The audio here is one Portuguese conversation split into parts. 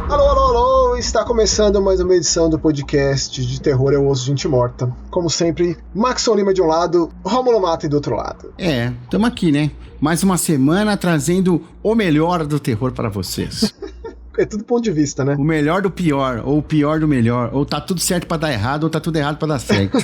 Alô, alô, alô! Está começando mais uma edição do podcast de Terror é o Osso de Gente Morta. Como sempre, Maxon Lima de um lado, Rômulo Mata do outro lado. Estamos aqui, né? Mais uma semana trazendo o melhor do terror para vocês. É tudo ponto de vista, né? O melhor do pior, ou o pior do melhor. Ou tá tudo certo pra dar errado, ou tá tudo errado pra dar certo.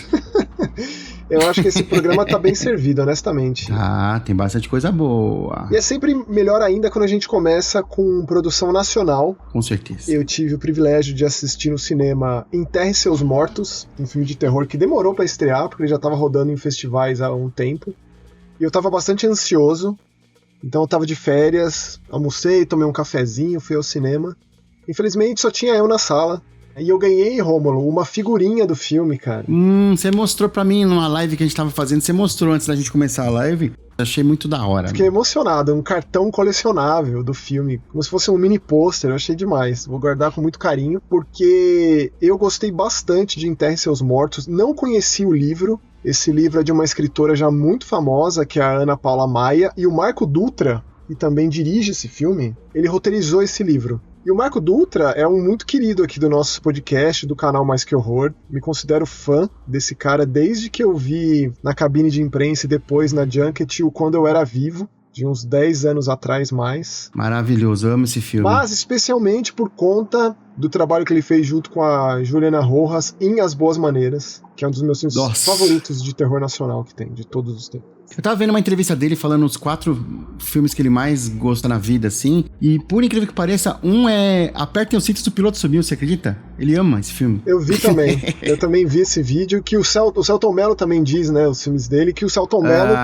Eu acho que esse programa tá bem servido, honestamente. Ah, tem bastante coisa boa. E é sempre melhor ainda quando a gente começa com produção nacional. Com certeza. Eu tive o privilégio de assistir no cinema Enterre Seus Mortos, um filme de terror que demorou pra estrear, porque ele já tava rodando em festivais há um tempo. E eu tava bastante ansioso. Então eu tava de férias, almocei, tomei um cafezinho, fui ao cinema. Infelizmente só tinha eu na sala. E eu ganhei, Rômulo, uma figurinha do filme, cara. Você mostrou pra mim numa live que a gente tava fazendo. Você mostrou antes da gente começar a live. Achei muito da hora. Fiquei emocionado, um cartão colecionável do filme, como se fosse um mini pôster, eu achei demais. Vou guardar com muito carinho, porque eu gostei bastante de Enterre Seus Mortos, não conheci o livro. Esse livro é de uma escritora já muito famosa, que é a Ana Paula Maia, e o Marco Dutra, que também dirige esse filme, ele roteirizou esse livro. E o Marco Dutra é um muito querido aqui do nosso podcast, do canal Mais Que Horror. Me considero fã desse cara desde que eu vi na cabine de imprensa e depois na Junket o Quando Eu Era Vivo, de uns 10 anos atrás mais. Maravilhoso, eu amo esse filme. Mas especialmente por conta do trabalho que ele fez junto com a Juliana Rojas em As Boas Maneiras, que é um dos meus filmes favoritos de terror nacional que tem, de todos os tempos. Eu tava vendo uma entrevista dele falando os 4 filmes que ele mais gosta na vida, assim, e por incrível que pareça, um é Apertem os Cintos do Piloto Sumiu, você acredita? Ele ama esse filme. Eu vi também, eu também vi esse vídeo, que o Selton Mello também diz, né, os filmes dele, que o Selton Mello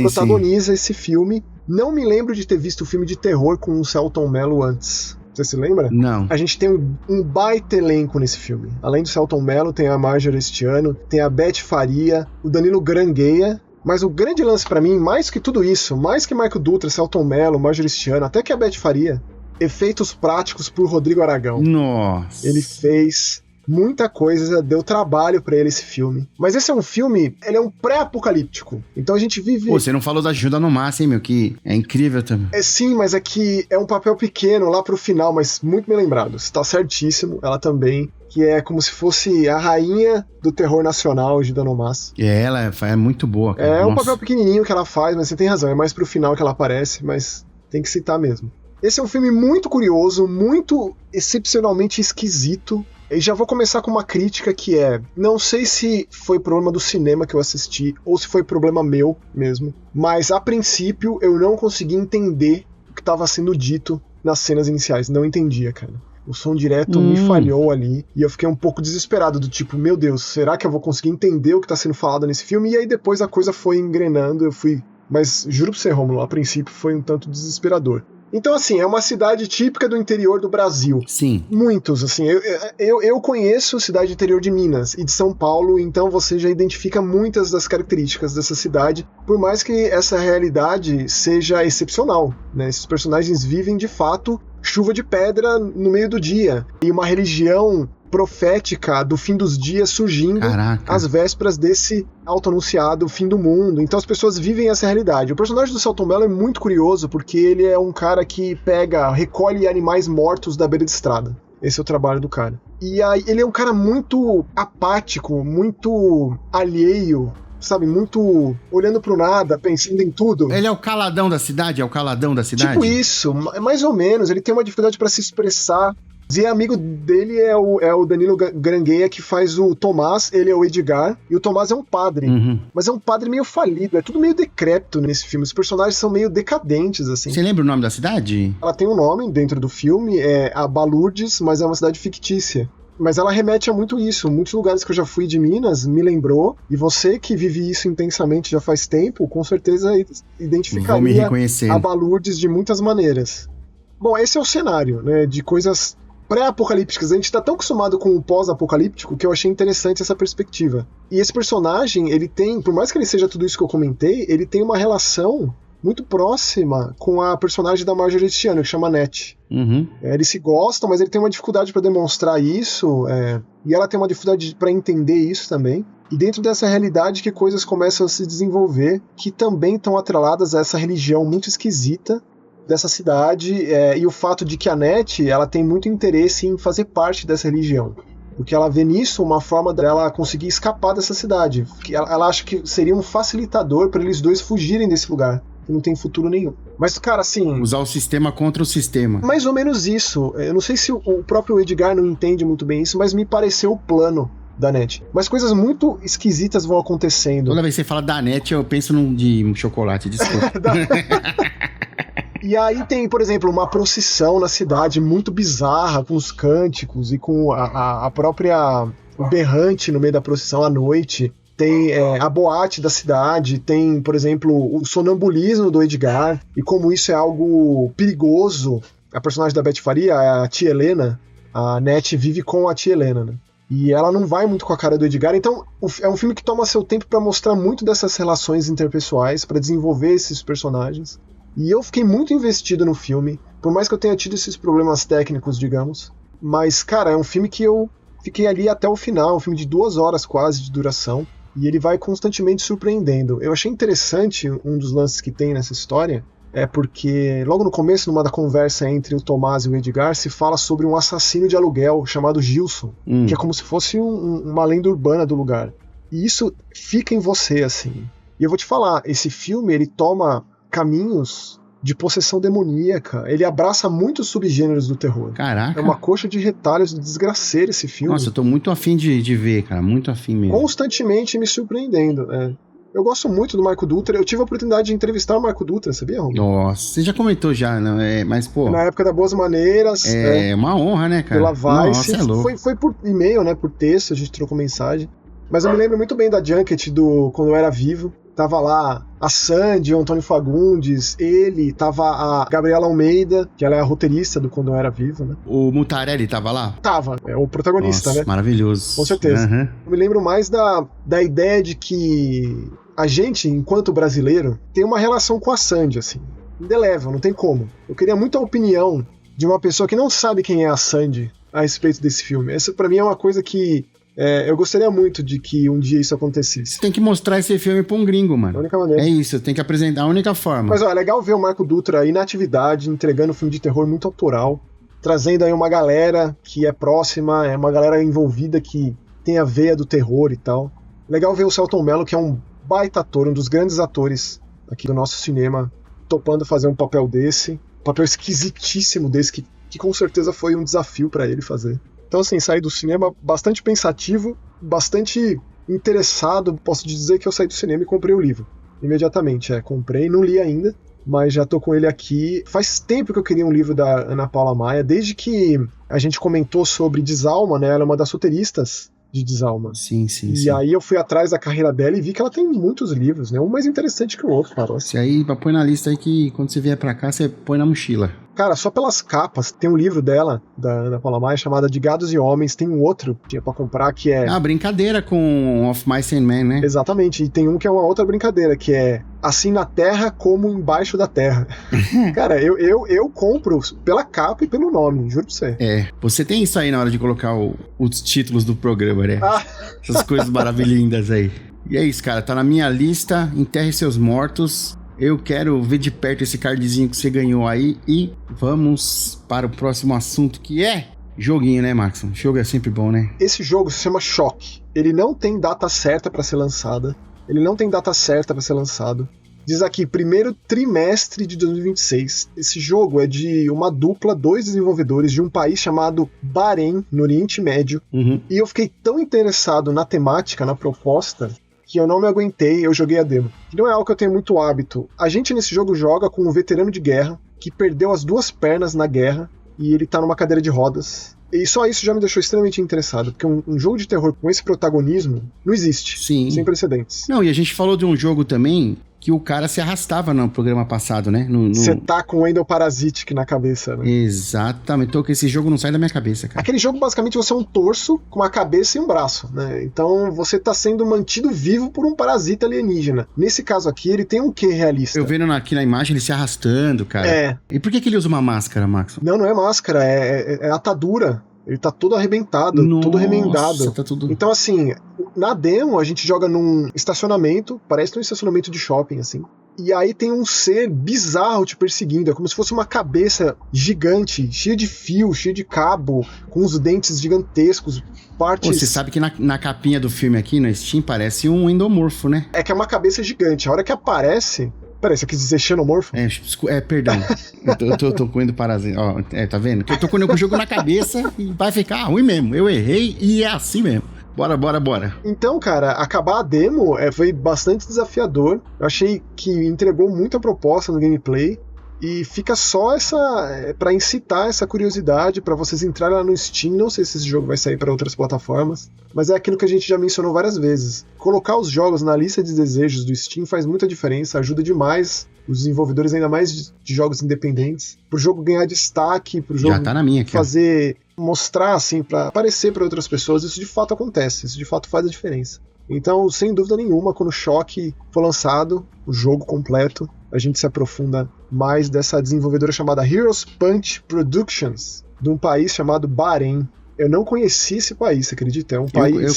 protagoniza esse filme. Não me lembro de ter visto o filme de terror com o Selton Mello antes. Você se lembra? Não. A gente tem um baita elenco nesse filme. Além do Selton Mello, tem a Marjorie Estiano, tem a Beth Faria, o Danilo Grangueia. Mas o grande lance pra mim, mais que tudo isso, mais que Marco Dutra, Selton Mello, Marjorie Estiano, até que a Beth Faria, efeitos práticos por Rodrigo Aragão. Nossa. Ele fez muita coisa, deu trabalho pra ele esse filme. Mas esse é um filme, ele é um pré-apocalíptico. Então a gente vive... Pô, você não falou da Ajuda no Massa, hein, meu, que é incrível também. Sim, mas é que é um papel pequeno lá pro final, mas muito bem lembrado. Está certíssimo, ela também... que é como se fosse a rainha do terror nacional, Gilda Nomas. Ela é muito boa, cara. É um papel pequenininho que ela faz, mas você tem razão, é mais pro final que ela aparece, mas tem que citar mesmo. Esse é um filme muito curioso, muito excepcionalmente esquisito, e já vou começar com uma crítica que é, não sei se foi problema do cinema que eu assisti, ou se foi problema meu mesmo, mas a princípio eu não consegui entender o que estava sendo dito nas cenas iniciais, não entendia, cara. O som direto me falhou ali, e eu fiquei um pouco desesperado, do tipo, meu Deus, será que eu vou conseguir entender o que tá sendo falado nesse filme? E aí depois a coisa foi engrenando, eu fui... Mas juro pra você, Rômulo, a princípio foi um tanto desesperador. Então, assim, é uma cidade típica do interior do Brasil. Sim. Muitos, assim, eu conheço cidade interior de Minas e de São Paulo, então você já identifica muitas das características dessa cidade, por mais que essa realidade seja excepcional, né? Esses personagens vivem, de fato, chuva de pedra no meio do dia, e uma religião profética do fim dos dias surgindo às vésperas desse autoanunciado fim do mundo. Então as pessoas vivem essa realidade. O personagem do Selton Mello é muito curioso porque ele é um cara que recolhe animais mortos da beira de estrada. Esse é o trabalho do cara. E aí ele é um cara muito apático, muito alheio, sabe, muito olhando pro nada, pensando em tudo. Ele é o caladão da cidade? É o caladão da cidade? Tipo isso, mais ou menos. Ele tem uma dificuldade pra se expressar. E amigo dele é o Danilo Grangueia, que faz o Tomás, ele é o Edgar, e o Tomás é um padre. Mas é um padre meio falido, é tudo meio decrépito nesse filme, os personagens são meio decadentes, assim. Você lembra o nome da cidade? Ela tem um nome dentro do filme, é a Balurdes, mas é uma cidade fictícia. Mas ela remete a muito isso, muitos lugares que eu já fui de Minas me lembrou, e você que vive isso intensamente já faz tempo, com certeza identificaria a Balurdes de muitas maneiras. Bom, esse é o cenário, né, de coisas pré-apocalípticas. A gente tá tão acostumado com o pós-apocalíptico que eu achei interessante essa perspectiva. E esse personagem, ele tem, por mais que ele seja tudo isso que eu comentei, ele tem uma relação muito próxima com a personagem da Marjorie Estiano, que chama Annette. Eles se gostam, mas ele tem uma dificuldade para demonstrar isso, e ela tem uma dificuldade para entender isso também. E dentro dessa realidade que coisas começam a se desenvolver, que também estão atreladas a essa religião muito esquisita dessa cidade, e o fato de que a Annette, ela tem muito interesse em fazer parte dessa religião. Porque ela vê nisso uma forma dela conseguir escapar dessa cidade. Ela acha que seria um facilitador para eles dois fugirem desse lugar, que não tem futuro nenhum. Mas, cara, assim... Usar o sistema contra o sistema. Mais ou menos isso. Eu não sei se o próprio Edgar não entende muito bem isso, mas me pareceu o plano da Annette. Mas coisas muito esquisitas vão acontecendo. Toda vez que você fala da Annette, eu penso de chocolate, desculpa. E aí tem, por exemplo, uma procissão na cidade muito bizarra, com os cânticos e com a própria berrante no meio da procissão à noite. Tem a boate da cidade, tem, por exemplo, o sonambulismo do Edgar, e como isso é algo perigoso. A personagem da Beth Faria, a tia Helena, a Annette vive com a tia Helena, né? E ela não vai muito com a cara do Edgar, então é um filme que toma seu tempo para mostrar muito dessas relações interpessoais, para desenvolver esses personagens. E eu fiquei muito investido no filme, por mais que eu tenha tido esses problemas técnicos, digamos. Mas, cara, é um filme que eu fiquei ali até o final, um filme de 2 horas quase de duração, e ele vai constantemente surpreendendo. Eu achei interessante um dos lances que tem nessa história, porque logo no começo, numa da conversa entre o Tomás e o Edgar, se fala sobre um assassino de aluguel chamado Gilson, que é como se fosse uma lenda urbana do lugar. E isso fica em você, assim. E eu vou te falar, esse filme, ele toma caminhos de possessão demoníaca. Ele abraça muitos subgêneros do terror. Caraca. É uma coxa de retalhos de desgraceira esse filme. Nossa, eu tô muito afim de ver, cara. Muito afim mesmo. Constantemente me surpreendendo. Eu gosto muito do Marco Dutra. Eu tive a oportunidade de entrevistar o Marco Dutra, sabia, Romulo? Nossa, você já comentou já, não é? Mas, pô... Na época da Boas Maneiras. É uma honra, né, cara? Pela Vice. Nossa, é louco. Foi por e-mail, né? Por texto, a gente trocou mensagem. Mas eu me lembro muito bem da Junket quando eu era vivo. Tava lá a Sandy, o Antônio Fagundes, ele, tava a Gabriela Almeida, que ela é a roteirista do Quando Eu Era Vivo, né? O Mutarelli tava lá? Tava, é o protagonista, nossa, né? Maravilhoso. Com certeza. Uhum. Eu me lembro mais da ideia de que a gente, enquanto brasileiro, tem uma relação com a Sandy, assim, indelével, não tem como. Eu queria muito a opinião de uma pessoa que não sabe quem é a Sandy a respeito desse filme. Essa, pra mim, é uma coisa que eu gostaria muito de que um dia isso acontecesse. Você tem que mostrar esse filme pra um gringo, mano. A única maneira. É isso, tem que apresentar a única forma. Mas, ó, é legal ver o Marco Dutra aí na atividade, entregando um filme de terror muito autoral, trazendo aí uma galera que é próxima, é uma galera envolvida que tem a veia do terror e tal. Legal ver o Selton Mello, que é um baita ator, um dos grandes atores aqui do nosso cinema, topando fazer um papel desse, um papel esquisitíssimo desse, que com certeza foi um desafio pra ele fazer. Então, assim, saí do cinema bastante pensativo, bastante interessado. Posso dizer que eu saí do cinema e comprei o livro. Imediatamente, comprei, não li ainda, mas já tô com ele aqui. Faz tempo que eu queria um livro da Ana Paula Maia, desde que a gente comentou sobre Desalma, né? Ela é uma das roteiristas de Desalma. Sim. E aí eu fui atrás da carreira dela e vi que ela tem muitos livros, né? Um mais interessante que o outro, cara. Esse aí, põe na lista aí que quando você vier pra cá, você põe na mochila. Cara, só pelas capas, tem um livro dela, da Ana Paula Maia, chamada De Gados e Homens, tem um outro que é pra comprar, que é... Ah, brincadeira com Of Mice and Men, né? Exatamente, e tem um que é uma outra brincadeira, que é Assim na Terra como Embaixo da Terra. Cara, eu compro pela capa e pelo nome, juro pra você. Você tem isso aí na hora de colocar os títulos do programa, né? Essas coisas maravilhindas aí. E é isso, cara, tá na minha lista, Enterre Seus Mortos. Eu quero ver de perto esse cardzinho que você ganhou aí e vamos para o próximo assunto, que é joguinho, né, Max? Jogo é sempre bom, né? Esse jogo se chama Choque. Ele não tem data certa para ser lançada. Diz aqui, primeiro trimestre de 2026. Esse jogo é de uma dupla, 2 desenvolvedores de um país chamado Bahrein, no Oriente Médio. Uhum. E eu fiquei tão interessado na temática, na proposta, que eu não me aguentei, eu joguei a demo. Não é algo que eu tenho muito hábito. A gente nesse jogo joga com um veterano de guerra que perdeu as 2 pernas na guerra e ele tá numa cadeira de rodas. E só isso já me deixou extremamente interessado, porque um jogo de terror com esse protagonismo não existe. Sim. Sem precedentes. Não, e a gente falou de um jogo também que o cara se arrastava no programa passado, né? Você tá com o Endoparasitic na cabeça, né? Exatamente. Então, que esse jogo não sai da minha cabeça, cara. Aquele jogo, basicamente, você é um torso com uma cabeça e um braço, né? Então, você tá sendo mantido vivo por um parasita alienígena. Nesse caso aqui, ele tem um quê realista? Eu vendo aqui na imagem ele se arrastando, cara. É. E por que ele usa uma máscara, Max? Não é máscara, é atadura. Ele tá todo arrebentado, todo remendado. Tá tudo... Então, assim, na demo a gente joga num estacionamento, parece um estacionamento de shopping, assim. E aí tem um ser bizarro te perseguindo. É como se fosse uma cabeça gigante, cheia de fio, cheia de cabo, com os dentes gigantescos, partes... Você sabe que na capinha do filme aqui, no Steam, parece um endomorfo, né? É que é uma cabeça gigante. A hora que aparece... Peraí, você quis dizer xenomorfo? Perdão. eu tô com parasita. Ó, tá vendo? Que eu tô com o jogo na cabeça e vai ficar ruim mesmo. Eu errei e é assim mesmo. Bora. Então, cara, acabar a demo foi bastante desafiador. Eu achei que entregou muita proposta no gameplay. E fica só pra incitar essa curiosidade, pra vocês entrarem lá no Steam. Não sei se esse jogo vai sair pra outras plataformas, mas é aquilo que a gente já mencionou várias vezes. Colocar os jogos na lista de desejos do Steam faz muita diferença, ajuda demais os desenvolvedores, ainda mais de jogos independentes, pro jogo ganhar destaque, pro jogo já tá na minha aqui, mostrar assim, pra aparecer pra outras pessoas. Isso de fato acontece, isso de fato faz a diferença. Então, sem dúvida nenhuma, quando o Shock for lançado, o jogo completo, a gente se aprofunda mais dessa desenvolvedora chamada Heroes Punch Productions, de um país chamado Bahrein. Eu não conheci esse país, você acredita? É um país... Eu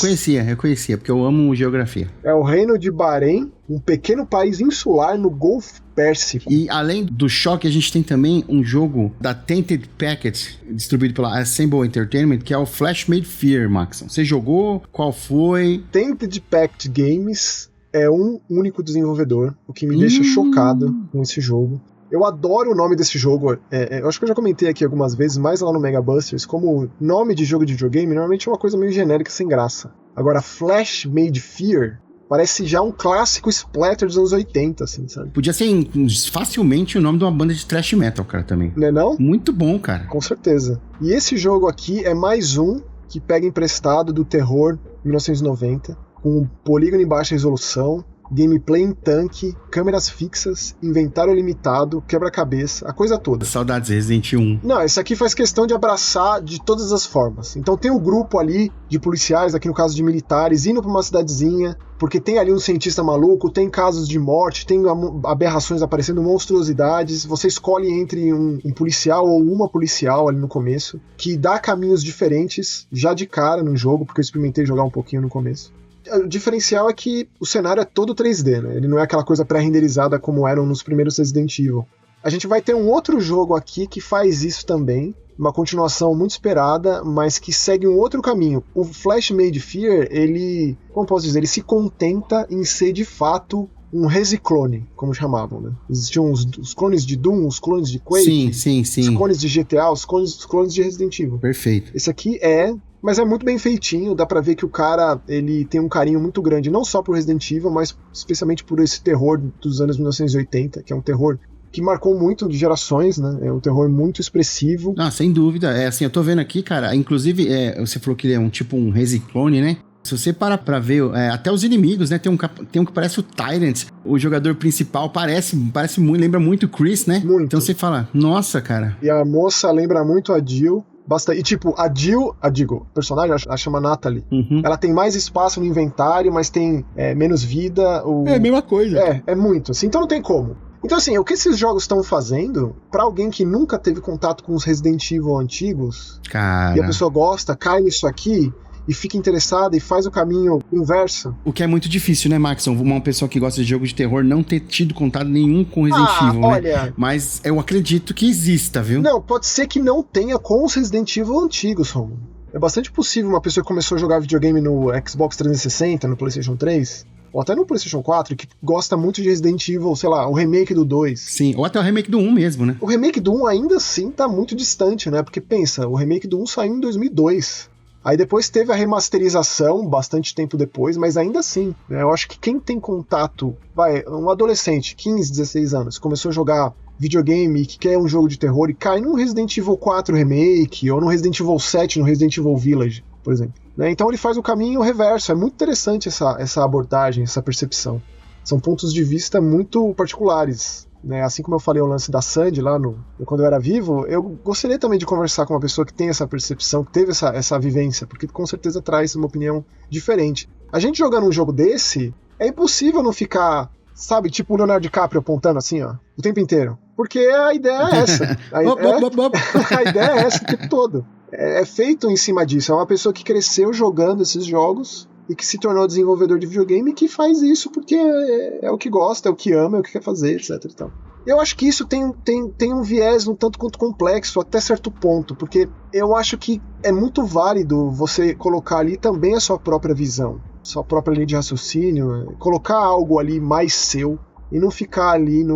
conhecia, porque eu amo geografia. É o Reino de Bahrein, um pequeno país insular no Golfo Pérsico. E além do Shock, a gente tem também um jogo da Tainted Packet, distribuído pela Assemble Entertainment, que é o Flash Made Fear, Maxon. Você jogou? Qual foi? Tainted Packet Games é um único desenvolvedor, o que me deixa chocado com esse jogo. Eu adoro o nome desse jogo, eu acho que eu já comentei aqui algumas vezes, mais lá no Mega Busters, como nome de jogo de videogame normalmente é uma coisa meio genérica, sem graça. Agora, Flash Made Fear parece já um clássico splatter dos anos 80, assim, sabe? Podia ser facilmente o nome de uma banda de thrash metal, cara, também. Não é não? Muito bom, cara. Com certeza. E esse jogo aqui é mais um que pega emprestado do Terror 1990, com polígono em baixa resolução, gameplay em tanque, câmeras fixas, inventário limitado, quebra-cabeça, a coisa toda. Saudades Resident 1. Não, esse aqui faz questão de abraçar de todas as formas. Então tem um grupo ali de policiais, aqui no caso de militares, indo pra uma cidadezinha, porque tem ali um cientista maluco, tem casos de morte, tem aberrações aparecendo, monstruosidades. Você escolhe entre um policial ou uma policial ali no começo, que dá caminhos diferentes já de cara no jogo, porque eu experimentei jogar um pouquinho no começo. O diferencial é que o cenário é todo 3D, né? Ele não é aquela coisa pré-renderizada como eram nos primeiros Resident Evil. A gente vai ter um outro jogo aqui que faz isso também, uma continuação muito esperada, mas que segue um outro caminho. O Flash Made Fear, ele, como posso dizer, ele se contenta em ser de fato um resiclone, como chamavam, né? Existiam os clones de Doom, os clones de Quake, sim. os clones de GTA, os clones de Resident Evil. Perfeito. Esse aqui mas é muito bem feitinho, dá pra ver que o cara, ele tem um carinho muito grande, não só pro Resident Evil, mas especialmente por esse terror dos anos 1980, que é um terror que marcou muito de gerações, né? É um terror muito expressivo. Ah, sem dúvida. Assim, eu tô vendo aqui, cara, inclusive, você falou que ele é um resiclone, né? Se você parar pra ver, até os inimigos, né? Tem um que parece o Tyrant. O jogador principal parece muito, lembra muito o Chris, né? Muito. Então você fala, nossa, cara. E a moça lembra muito a Jill. E tipo, a Jill, a personagem, ela chama Natalie. Uhum. Ela tem mais espaço no inventário, mas tem menos vida. É a mesma coisa. É muito assim, então não tem como. Então assim, o que esses jogos estão fazendo, pra alguém que nunca teve contato com os Resident Evil antigos, cara, e a pessoa gosta, cai nisso aqui e fica interessada e faz o caminho inverso. O que é muito difícil, né, Maxon? Uma pessoa que gosta de jogo de terror não ter tido contato nenhum com Resident Evil, olha, né? Mas eu acredito que exista, viu? Não, pode ser que não tenha com os Resident Evil antigos, Romulo. É bastante possível uma pessoa que começou a jogar videogame no Xbox 360, no PlayStation 3, ou até no PlayStation 4, que gosta muito de Resident Evil, sei lá, o remake do 2. Sim, ou até o remake do 1 mesmo, né? O remake do 1 ainda assim tá muito distante, né? Porque pensa, o remake do 1 saiu em 2002. Aí depois teve a remasterização, bastante tempo depois, mas ainda assim, né, eu acho que quem tem contato, um adolescente, 15, 16 anos, começou a jogar videogame, que quer um jogo de terror e cai num Resident Evil 4 Remake, ou no Resident Evil 7, no Resident Evil Village, por exemplo. Né, então ele faz o caminho reverso, é muito interessante essa abordagem, essa percepção. São pontos de vista muito particulares. Né, assim como eu falei o lance da Sandy lá quando eu era vivo, eu gostaria também de conversar com uma pessoa que tem essa percepção, que teve essa vivência, porque com certeza traz uma opinião diferente. A gente jogando um jogo desse, é impossível não ficar, sabe, tipo o Leonardo DiCaprio apontando assim, ó, o tempo inteiro. Porque a ideia é essa. A ideia é essa o tempo todo. é feito em cima disso. É uma pessoa que cresceu jogando esses jogos e que se tornou desenvolvedor de videogame e que faz isso porque é o que gosta, é o que ama, é o que quer fazer, etc. E tal. Eu acho que isso tem um viés um tanto quanto complexo até certo ponto, porque eu acho que é muito válido você colocar ali também a sua própria visão, sua própria linha de raciocínio, colocar algo ali mais seu e não ficar ali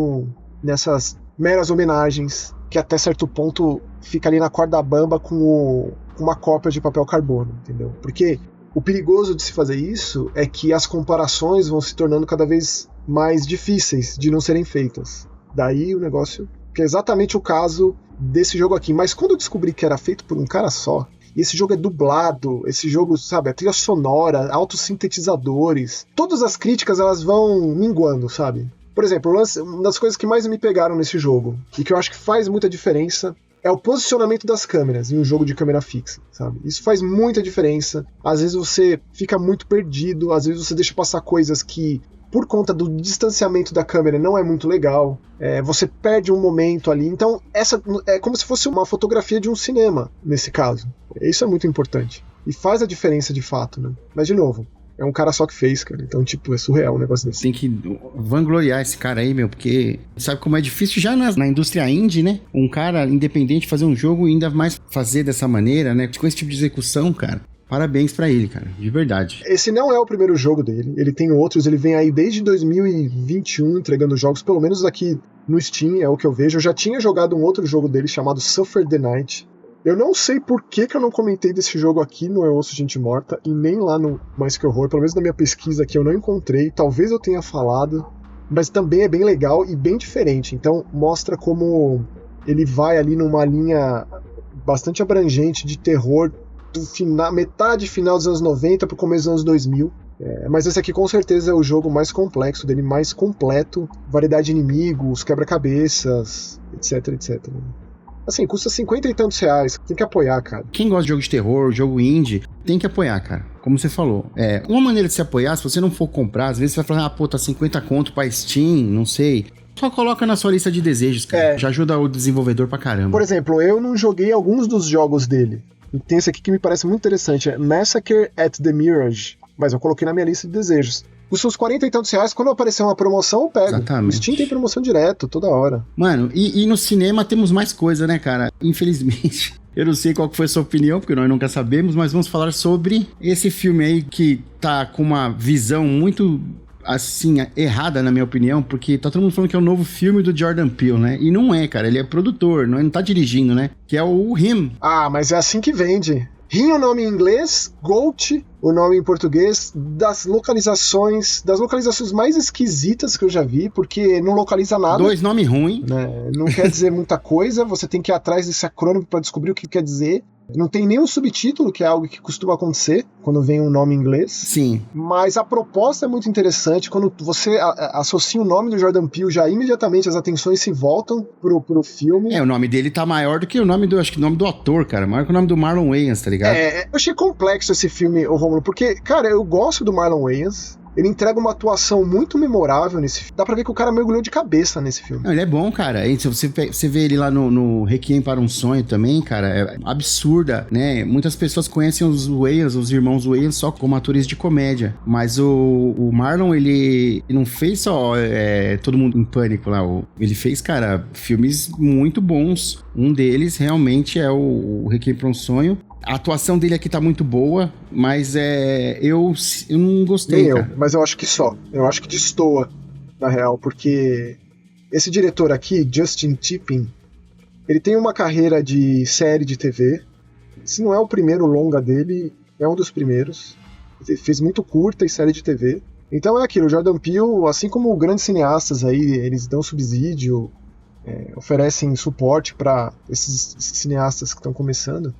nessas meras homenagens que até certo ponto fica ali na corda bamba com uma cópia de papel carbono, entendeu? Porque o perigoso de se fazer isso é que as comparações vão se tornando cada vez mais difíceis de não serem feitas. Daí o negócio, que é exatamente o caso desse jogo aqui. Mas quando eu descobri que era feito por um cara só, e esse jogo é dublado, esse jogo, sabe, a trilha sonora, autossintetizadores, todas as críticas elas vão minguando, sabe? Por exemplo, uma das coisas que mais me pegaram nesse jogo, e que eu acho que faz muita diferença, é o posicionamento das câmeras em um jogo de câmera fixa, sabe? Isso faz muita diferença. Às vezes você fica muito perdido, às vezes você deixa passar coisas que, por conta do distanciamento da câmera, não é muito legal. Você perde um momento ali. Então, essa é como se fosse uma fotografia de um cinema, nesse caso. Isso é muito importante. E faz a diferença de fato, né? Mas, de novo, é um cara só que fez, cara. Então, tipo, é surreal um negócio desse. Tem que vangloriar esse cara aí, meu, porque sabe como é difícil já na indústria indie, né? Um cara independente fazer um jogo e ainda mais fazer dessa maneira, né? Com esse tipo de execução, cara. Parabéns pra ele, cara, de verdade. Esse não é o primeiro jogo dele, ele tem outros, ele vem aí desde 2021 entregando jogos, pelo menos aqui no Steam, é o que eu vejo. Eu já tinha jogado um outro jogo dele chamado Suffer the Night. Eu não sei por que eu não comentei desse jogo aqui no Eu Ouço Gente Morta e nem lá no Mais Que Horror, pelo menos na minha pesquisa aqui eu não encontrei, talvez eu tenha falado, mas também é bem legal e bem diferente, então mostra como ele vai ali numa linha bastante abrangente de terror do metade final dos anos 90 pro começo dos anos 2000. Mas esse aqui com certeza é o jogo mais complexo dele, mais completo, variedade de inimigos, quebra-cabeças, etc, etc. Assim, custa 50 e tantos reais, tem que apoiar, cara. Quem gosta de jogo de terror, jogo indie, tem que apoiar, cara. Como você falou. Uma maneira de se apoiar, se você não for comprar, às vezes você vai falar, pô, tá 50 conto pra Steam, não sei. Só coloca na sua lista de desejos, cara. Já ajuda o desenvolvedor pra caramba. Por exemplo, eu não joguei alguns dos jogos dele. Tem esse aqui que me parece muito interessante, é Massacre at the Mirage, mas eu coloquei na minha lista de desejos. Custa uns 40 e tantos reais, quando aparecer uma promoção eu pego. Exatamente. O Steam tem promoção direto, toda hora. Mano, e no cinema temos mais coisa, né, cara? Infelizmente, eu não sei qual que foi a sua opinião, porque nós nunca sabemos, mas vamos falar sobre esse filme aí que tá com uma visão muito, assim, errada, na minha opinião, porque tá todo mundo falando que é o novo filme do Jordan Peele, né? E não é, cara, ele é produtor, não tá dirigindo, né? Que é o Him. Ah, mas é assim que vende. Him, o nome em inglês, Goat, o nome em português, das localizações mais esquisitas que eu já vi, porque não localiza nada. 2 nomes ruins. Né? Não quer dizer muita coisa, você tem que ir atrás desse acrônimo para descobrir o que quer dizer. Não tem nenhum subtítulo, que é algo que costuma acontecer quando vem um nome em inglês. Sim. Mas a proposta é muito interessante. Quando você associa o nome do Jordan Peele, já imediatamente as atenções se voltam pro filme. O nome dele tá maior do que o nome acho que o nome do ator, cara. Maior que o nome do Marlon Wayans, tá ligado? Eu achei complexo esse filme, Rômulo, porque, cara, eu gosto do Marlon Wayans. Ele entrega uma atuação muito memorável nesse filme. Dá pra ver que o cara mergulhou de cabeça nesse filme. Não, ele é bom, cara. Se você vê ele lá no Requiem para um Sonho também, cara, é absurda, né? Muitas pessoas conhecem os Wayans, os irmãos Wayans, só como atores de comédia. Mas o Marlon, ele não fez só Todo Mundo em Pânico lá. Ele fez, cara, filmes muito bons. Um deles realmente é o Requiem para um Sonho. A atuação dele aqui tá muito boa, mas eu não gostei, Nem cara. Mas eu acho que só. Eu acho que destoa, na real, porque esse diretor aqui, Justin Tipping, ele tem uma carreira de série de TV. Se não é o primeiro longa dele, é um dos primeiros. Ele fez muito curta e série de TV. Então é aquilo, o Jordan Peele, assim como grandes cineastas aí, eles dão subsídio, oferecem suporte para esses cineastas que estão começando.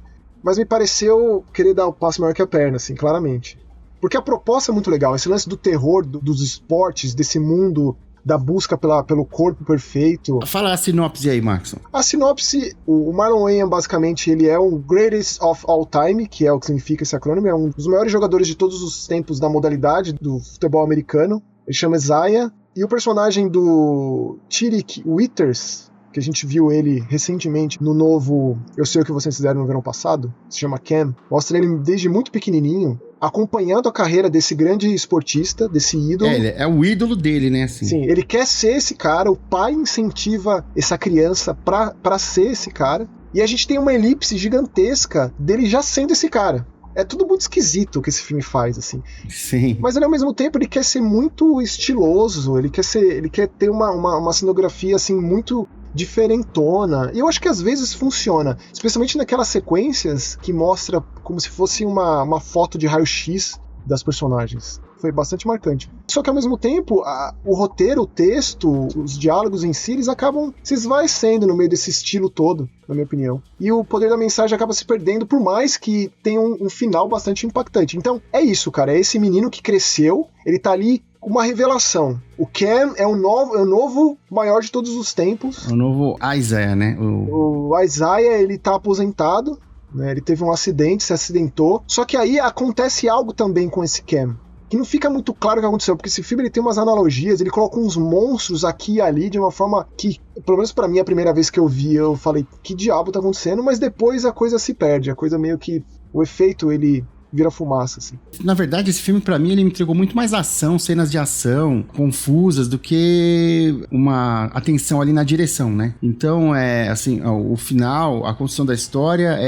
Mas me pareceu querer dar o passo maior que a perna, assim, claramente. Porque a proposta é muito legal, esse lance do terror, dos esportes, desse mundo da busca pelo corpo perfeito. Fala a sinopse aí, Maxon. A sinopse, o Marlon Wayans, basicamente, ele é o greatest of all time, que é o que significa esse acrônimo, é um dos maiores jogadores de todos os tempos da modalidade do futebol americano. Ele chama Isaiah, e o personagem do Tyreek Withers, que a gente viu ele recentemente no novo Eu Sei O Que Vocês Fizeram no Verão Passado, se chama Cam, mostra ele desde muito pequenininho, acompanhando a carreira desse grande esportista, desse ídolo. Ele é o ídolo dele, né? Assim. Sim, ele quer ser esse cara, o pai incentiva essa criança pra ser esse cara, e a gente tem uma elipse gigantesca dele já sendo esse cara. É tudo muito esquisito o que esse filme faz, assim. Sim. Mas ele, ao mesmo tempo, ele quer ser muito estiloso, ele quer ter uma cenografia, assim, muito diferentona. E eu acho que às vezes funciona, especialmente naquelas sequências que mostra como se fosse uma foto de raio-x das personagens. Foi bastante marcante. Só que ao mesmo tempo, o roteiro, o texto, os diálogos em si, eles acabam se esvaecendo no meio desse estilo todo, na minha opinião. E o poder da mensagem acaba se perdendo, por mais que tenha um final bastante impactante. Então, é isso, cara. É esse menino que cresceu, ele tá ali com uma revelação. O Cam é o novo maior de todos os tempos. O novo Isaiah, né? O Isaiah, ele tá aposentado, né? Ele teve um acidente, se acidentou. Só que aí acontece algo também com esse Cam, que não fica muito claro o que aconteceu, porque esse filme ele tem umas analogias, ele coloca uns monstros aqui e ali de uma forma que, pelo menos pra mim, a primeira vez que eu vi, eu falei, que diabo tá acontecendo? Mas depois a coisa se perde, a coisa meio que, o efeito, ele vira fumaça, assim. Na verdade, esse filme, pra mim, ele me entregou muito mais ação, cenas de ação confusas, do que uma atenção ali na direção, né? Então, assim, o final, a construção da história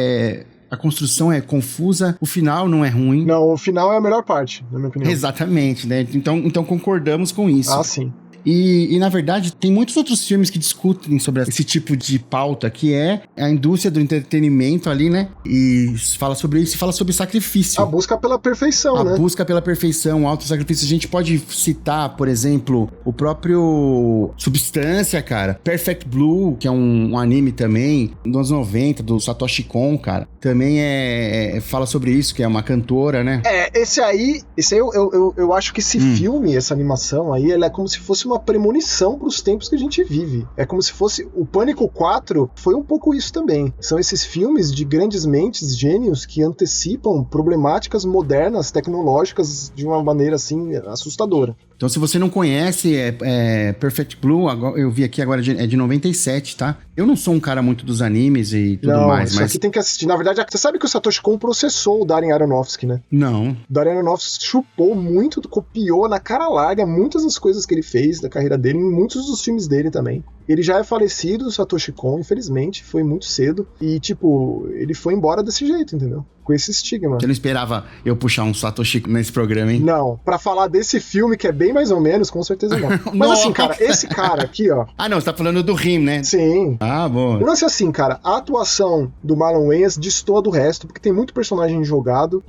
a construção é confusa, o final não é ruim. Não, o final é a melhor parte, na minha opinião. Exatamente, né? Então concordamos com isso. Ah, sim. E, na verdade, tem muitos outros filmes que discutem sobre esse tipo de pauta, que é a indústria do entretenimento ali, né? E fala sobre isso, fala sobre sacrifício. A busca pela perfeição, né? A busca pela perfeição, o auto-sacrifício. A gente pode citar, por exemplo, o próprio Substância, cara. Perfect Blue, que é um anime também, dos anos 90, do Satoshi Kon, cara. Também fala sobre isso, que é uma cantora, né? Esse aí eu acho que esse filme, essa animação aí, ela é como se fosse uma premonição para os tempos que a gente vive. É como se fosse... O Pânico 4 foi um pouco isso também. São esses filmes de grandes mentes, gênios, que antecipam problemáticas modernas, tecnológicas, de uma maneira, assim, assustadora. Então, se você não conhece, Perfect Blue, eu vi aqui agora, é de 97, tá? Eu não sou um cara muito dos animes e tudo mais, mas... Isso aqui tem que assistir. Na verdade, você sabe que o Satoshi Kon processou o Darren Aronofsky, né? Não. O Darren Aronofsky chupou muito, copiou na cara larga muitas das coisas que ele fez da carreira dele, em muitos dos filmes dele também. Ele já é falecido, o Satoshi Kon, infelizmente, foi muito cedo. E, tipo, ele foi embora desse jeito, entendeu? Com esse estigma. Você não esperava eu puxar um Satoshi nesse programa, hein? Não, pra falar desse filme, que é bem mais ou menos, com certeza não. Mas assim, cara, esse cara aqui, ó... Ah, não, você tá falando do Rim, né? Sim. Ah, bom. O lance é assim, cara, a atuação do Marlon Wayans destoa do resto, porque tem muito personagem jogado,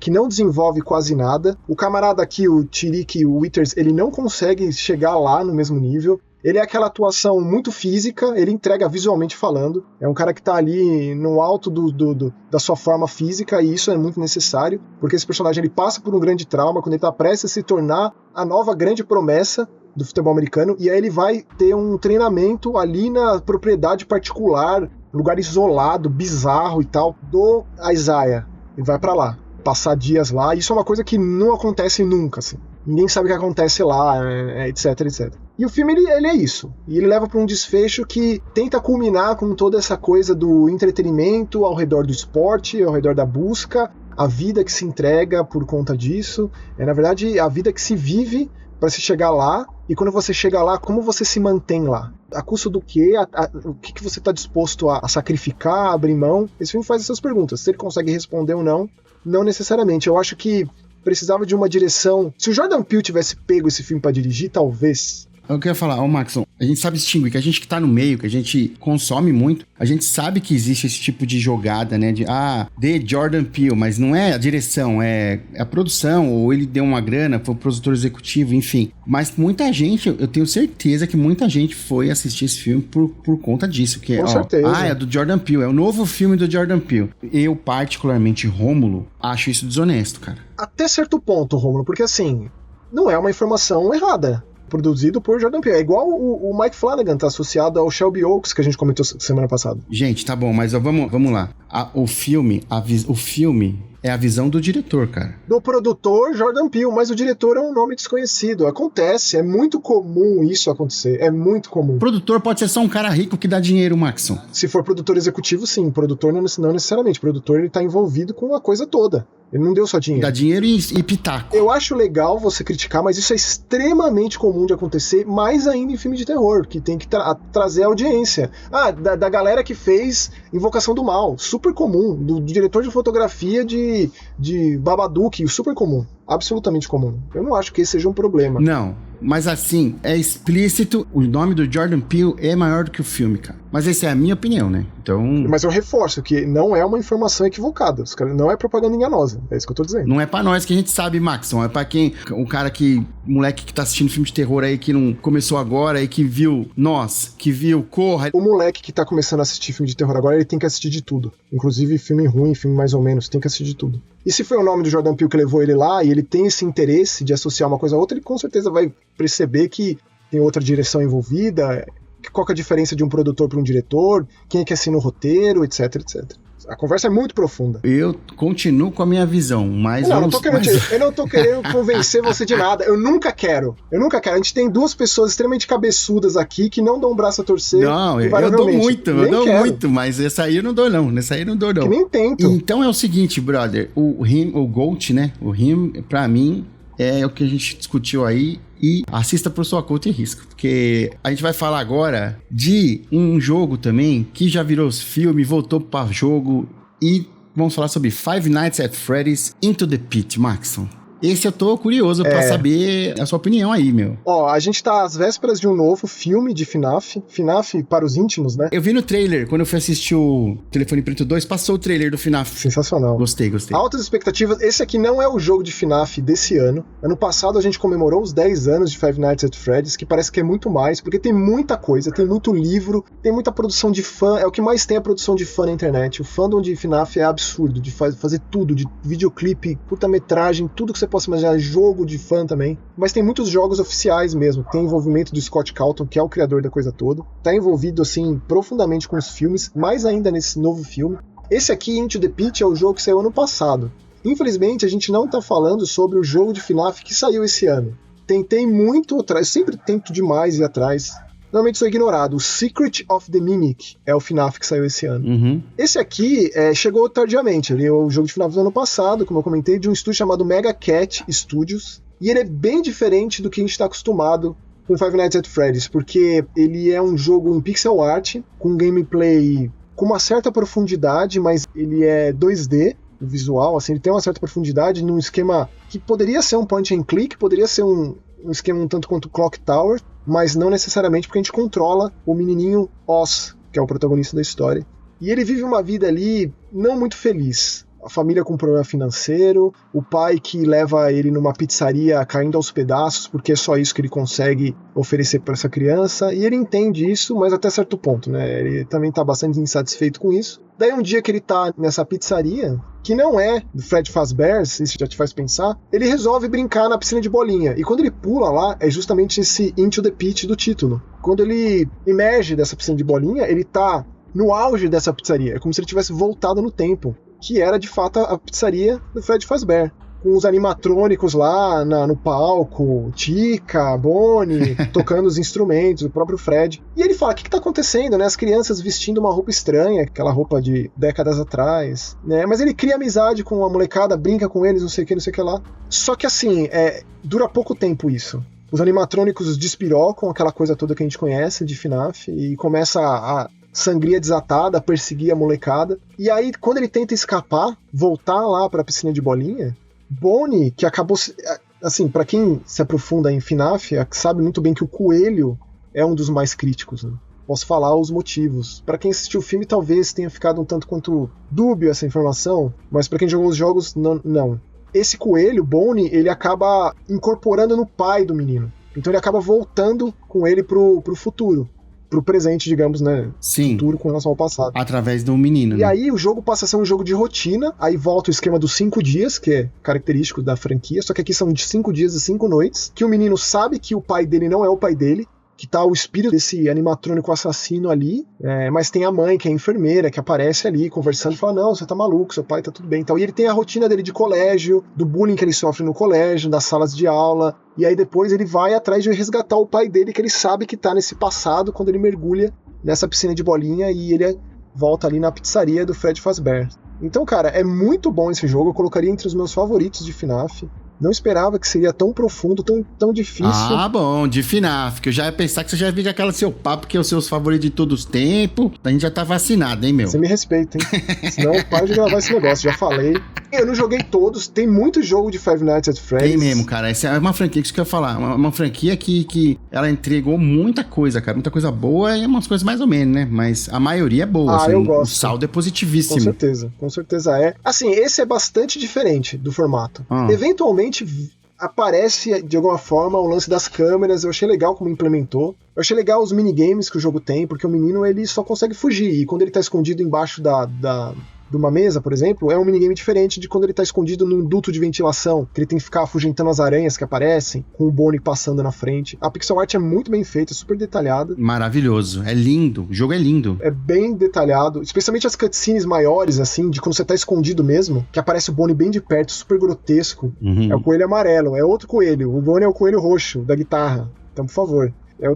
que não desenvolve quase nada. O camarada aqui, o Tirique Withers, ele não consegue chegar lá no mesmo nível. Ele é aquela atuação muito física, ele entrega visualmente falando. É um cara que tá ali no alto da sua forma física, e isso é muito necessário, porque esse personagem ele passa por um grande trauma quando ele tá prestes a se tornar a nova grande promessa do futebol americano, e aí ele vai ter um treinamento ali na propriedade particular, lugar isolado, bizarro e tal, do Isaiah. Ele vai pra lá, passar dias lá, e isso é uma coisa que não acontece nunca, assim. Ninguém sabe o que acontece lá, etc, etc. E o filme, ele é isso. E ele leva para um desfecho que tenta culminar com toda essa coisa do entretenimento ao redor do esporte, ao redor da busca, a vida que se entrega por conta disso. Na verdade, a vida que se vive para se chegar lá. E quando você chega lá, como você se mantém lá? A custo do quê? O que você está disposto a sacrificar, a abrir mão? Esse filme faz essas perguntas. Se ele consegue responder ou não, não necessariamente. Eu acho que precisava de uma direção... Se o Jordan Peele tivesse pego esse filme pra dirigir, talvez... Eu queria falar, Maxon, a gente sabe distinguir, que a gente que tá no meio, que a gente consome muito, a gente sabe que existe esse tipo de jogada, né, de Jordan Peele, mas não é a direção, é a produção, ou ele deu uma grana, foi o produtor executivo, enfim. Mas muita gente, eu tenho certeza que muita gente foi assistir esse filme por conta disso, que Com certeza. É do Jordan Peele, é o novo filme do Jordan Peele. Eu, particularmente, Rômulo, acho isso desonesto, cara. Até certo ponto, Rômulo, porque assim, não é uma informação errada. Produzido por Jordan Peele. É igual o Mike Flanagan tá associado ao Shelby Oaks, que a gente comentou semana passada. Gente, tá bom, mas vamos lá. O filme É a visão do diretor, cara. Do produtor Jordan Peele, mas o diretor é um nome desconhecido. Acontece, é muito comum isso acontecer, é muito comum. O produtor pode ser só um cara rico que dá dinheiro, Maxon. Se for produtor executivo, sim. Produtor não necessariamente. O produtor, ele tá envolvido com a coisa toda. Ele não deu só dinheiro. Dá dinheiro e pitaco. Eu acho legal você criticar, mas isso é extremamente comum de acontecer, mais ainda em filme de terror, que tem que trazer audiência. Da galera que fez Invocação do Mal, super comum. Do diretor de fotografia de Babadook, super comum. Absolutamente comum. Eu não acho que esse seja um problema. Não, mas assim, é explícito, o nome do Jordan Peele é maior do que o filme, cara. Mas essa é a minha opinião, né? Então... Mas eu reforço que não é uma informação equivocada, não é propaganda enganosa, é isso que eu tô dizendo. Não é pra nós que a gente sabe, Maxon, é pra quem, o cara que, moleque que tá assistindo filme de terror aí, que não começou agora e que viu Nós, que viu Corra. O moleque que tá começando a assistir filme de terror agora, ele tem que assistir de tudo. Inclusive filme ruim, filme mais ou menos, tem que assistir de tudo. E se foi o nome do Jordan Peele que levou ele lá, e ele tem esse interesse de associar uma coisa a outra, ele com certeza vai perceber que tem outra direção envolvida, qual que é a diferença de um produtor para um diretor, quem é que assina o roteiro, etc, etc. A conversa é muito profunda. Eu continuo com a minha visão, mas... Eu não tô querendo convencer você de nada. Eu nunca quero. A gente tem duas pessoas extremamente cabeçudas aqui que não dão um braço a torcer. Não, eu dou muito, mas essa aí eu não dou não. Nessa aí eu não dou não. Que nem tento. Então é o seguinte, brother, o GOAT, né? O Him, pra mim, é o que a gente discutiu aí. E assista por sua conta e risco, porque a gente vai falar agora de um jogo também que já virou filme, voltou para jogo, e vamos falar sobre Five Nights at Freddy's Into the Pit, Maxon. Esse eu tô curioso pra saber a sua opinião aí, meu. Ó, a gente tá às vésperas de um novo filme de FNAF. FNAF para os íntimos, né? Eu vi no trailer, quando eu fui assistir o Telefone Preto 2, passou o trailer do FNAF. Sensacional. Gostei. Altas expectativas. Esse aqui não é o jogo de FNAF desse ano. Ano passado a gente comemorou os 10 anos de Five Nights at Freddy's, que parece que é muito mais, porque tem muita coisa, tem muito livro, tem muita produção de fã. É o que mais tem a produção de fã na internet. O fandom de FNAF é absurdo, de fazer tudo, de videoclipe, curta-metragem, tudo que você possa imaginar, jogo de fã também. Mas tem muitos jogos oficiais mesmo. Tem envolvimento do Scott Calton, que é o criador da coisa toda. Tá envolvido, assim, profundamente com os filmes, mais ainda nesse novo filme. Esse aqui, Into the Pit, é o jogo que saiu ano passado. Infelizmente, a gente não tá falando sobre o jogo de FNAF que saiu esse ano. Tentei muito atrás, sempre tento demais ir atrás. Normalmente sou ignorado. O Secret of the Mimic é o FNAF que saiu esse ano. Uhum. Esse aqui chegou tardiamente. Ele é o jogo de FNAF do ano passado, como eu comentei, de um estúdio chamado Mega Cat Studios. E ele é bem diferente do que a gente está acostumado com Five Nights at Freddy's, porque ele é um jogo em pixel art, com gameplay com uma certa profundidade, mas ele é 2D, o visual, assim, ele tem uma certa profundidade num esquema que poderia ser um point and click, poderia ser um esquema um tanto quanto Clock Tower, mas não necessariamente, porque a gente controla o menininho Oz, que é o protagonista da história. E ele vive uma vida ali não muito feliz. A família com problema financeiro, o pai que leva ele numa pizzaria caindo aos pedaços, porque é só isso que ele consegue oferecer para essa criança, e ele entende isso, mas até certo ponto, né? Ele também tá bastante insatisfeito com isso. Daí um dia que ele tá nessa pizzaria, que não é do Fred Fazbear, se isso já te faz pensar, ele resolve brincar na piscina de bolinha, e quando ele pula lá, é justamente esse Into the Pit do título. Quando ele emerge dessa piscina de bolinha, ele tá no auge dessa pizzaria, é como se ele tivesse voltado no tempo, que era de fato a pizzaria do Fred Fazbear, com os animatrônicos lá no palco, Tica, Bonnie, tocando os instrumentos, o próprio Fred. E ele fala, o que tá acontecendo, né? As crianças vestindo uma roupa estranha, aquela roupa de décadas atrás, né? Mas ele cria amizade com a molecada, brinca com eles, não sei o que lá. Só que assim, dura pouco tempo isso. Os animatrônicos despirocam aquela coisa toda que a gente conhece de FNAF e começa a sangria desatada, a perseguir a molecada. E aí, quando ele tenta escapar, voltar lá pra piscina de bolinha, Bonnie, que acabou... Assim, pra quem se aprofunda em FNAF, sabe muito bem que o coelho é um dos mais críticos, né? Posso falar os motivos. Pra quem assistiu o filme, talvez tenha ficado um tanto quanto dúbio essa informação, mas pra quem jogou os jogos, não. Esse coelho, Bonnie, ele acaba incorporando no pai do menino. Então ele acaba voltando com ele pro futuro. Pro presente, digamos, né? Sim. Futuro com relação ao passado. Através do menino. E aí o jogo passa a ser um jogo de rotina, aí volta o esquema dos 5 dias, que é característico da franquia, só que aqui são de 5 dias e 5 noites, que o menino sabe que o pai dele não é o pai dele, que tá o espírito desse animatrônico assassino ali, mas tem a mãe, que é a enfermeira, que aparece ali conversando e fala, não, você tá maluco, seu pai tá tudo bem e tal. E ele tem a rotina dele de colégio, do bullying que ele sofre no colégio, das salas de aula, e aí depois ele vai atrás de resgatar o pai dele, que ele sabe que tá nesse passado, quando ele mergulha nessa piscina de bolinha e ele volta ali na pizzaria do Fred Fazbear. Então, cara, é muito bom esse jogo, eu colocaria entre os meus favoritos de FNAF. Não esperava que seria tão profundo, tão difícil. Ah, bom, de FNAF, que eu já ia pensar que você já viu aquela seu papo, que é os seus favoritos de todos os tempos. A gente já tá vacinado, hein, meu? Você me respeita, hein? Senão para de gravar esse negócio, já falei. Eu não joguei todos, tem muito jogo de Five Nights at Freddy's. Tem mesmo, cara, essa é uma franquia que eu ia falar, uma franquia que ela entregou muita coisa, cara, muita coisa boa e umas coisas mais ou menos, né? Mas a maioria é boa, assim, eu gosto. O saldo é positivíssimo. Com certeza é. Assim, esse é bastante diferente do formato. Eventualmente aparece de alguma forma o lance das câmeras, eu achei legal como implementou. Eu achei legal os minigames que o jogo tem, porque o menino ele só consegue fugir, e quando ele tá escondido embaixo de uma mesa, por exemplo, é um minigame diferente de quando ele tá escondido num duto de ventilação, que ele tem que ficar afugentando as aranhas que aparecem, com o Bonnie passando na frente. A pixel art é muito bem feita, super detalhada. Maravilhoso, é lindo, o jogo é lindo. É bem detalhado, especialmente as cutscenes maiores, assim, de quando você tá escondido mesmo, que aparece o Bonnie bem de perto, super grotesco. É o coelho amarelo, é outro coelho, o Bonnie é o coelho roxo, da guitarra. Então, por favor.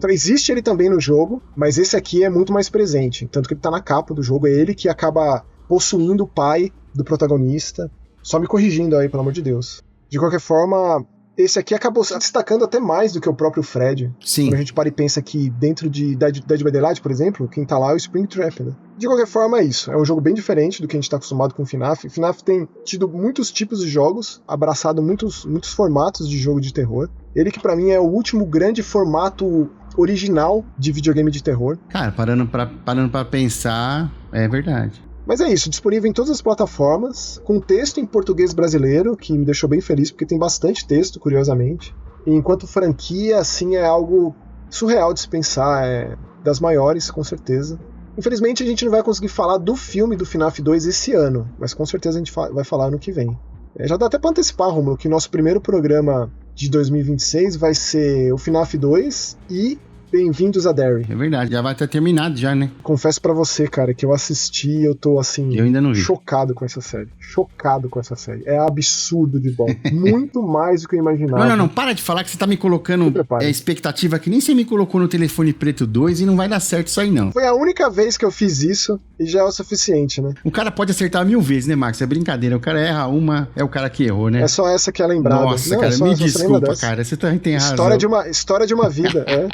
Existe ele também no jogo, mas esse aqui é muito mais presente, tanto que ele tá na capa do jogo, é ele que acaba possuindo o pai do protagonista. Só me corrigindo aí, pelo amor de Deus. De qualquer forma, esse aqui acabou se destacando até mais do que o próprio Fred. Sim. Quando a gente para e pensa que dentro de Dead by Daylight, por exemplo, quem tá lá é o Springtrap, né? De qualquer forma, é isso. É um jogo bem diferente do que a gente tá acostumado com o FNAF. O FNAF tem tido muitos tipos de jogos, abraçado muitos formatos de jogo de terror. Ele que pra mim é o último grande formato original de videogame de terror. Cara, parando pra pensar, é verdade. Mas é isso, disponível em todas as plataformas, com texto em português brasileiro, que me deixou bem feliz, porque tem bastante texto, curiosamente. E enquanto franquia, assim, é algo surreal de se pensar, é das maiores, com certeza. Infelizmente, a gente não vai conseguir falar do filme do FNAF 2 esse ano, mas com certeza a gente vai falar no que vem. Já dá até pra antecipar, Romulo, que nosso primeiro programa de 2026 vai ser o FNAF 2 e Bem-vindos a Derry. É verdade, já vai ter terminado já, né? Confesso pra você, cara, que eu assisti e eu tô, assim, eu ainda não vi. Chocado com essa série. É absurdo de bom. Muito mais do que eu imaginava. Não, para de falar que você tá me colocando expectativa que nem você me colocou no Telefone Preto 2 e não vai dar certo isso aí, não. Foi a única vez que eu fiz isso e já é o suficiente, né? O cara pode acertar 1000 vezes, né, Max? É brincadeira. O cara erra uma, é o cara que errou, né? É só essa que é lembrada. Nossa, cara, me desculpa, cara. Você tem razão. História de uma vida, é.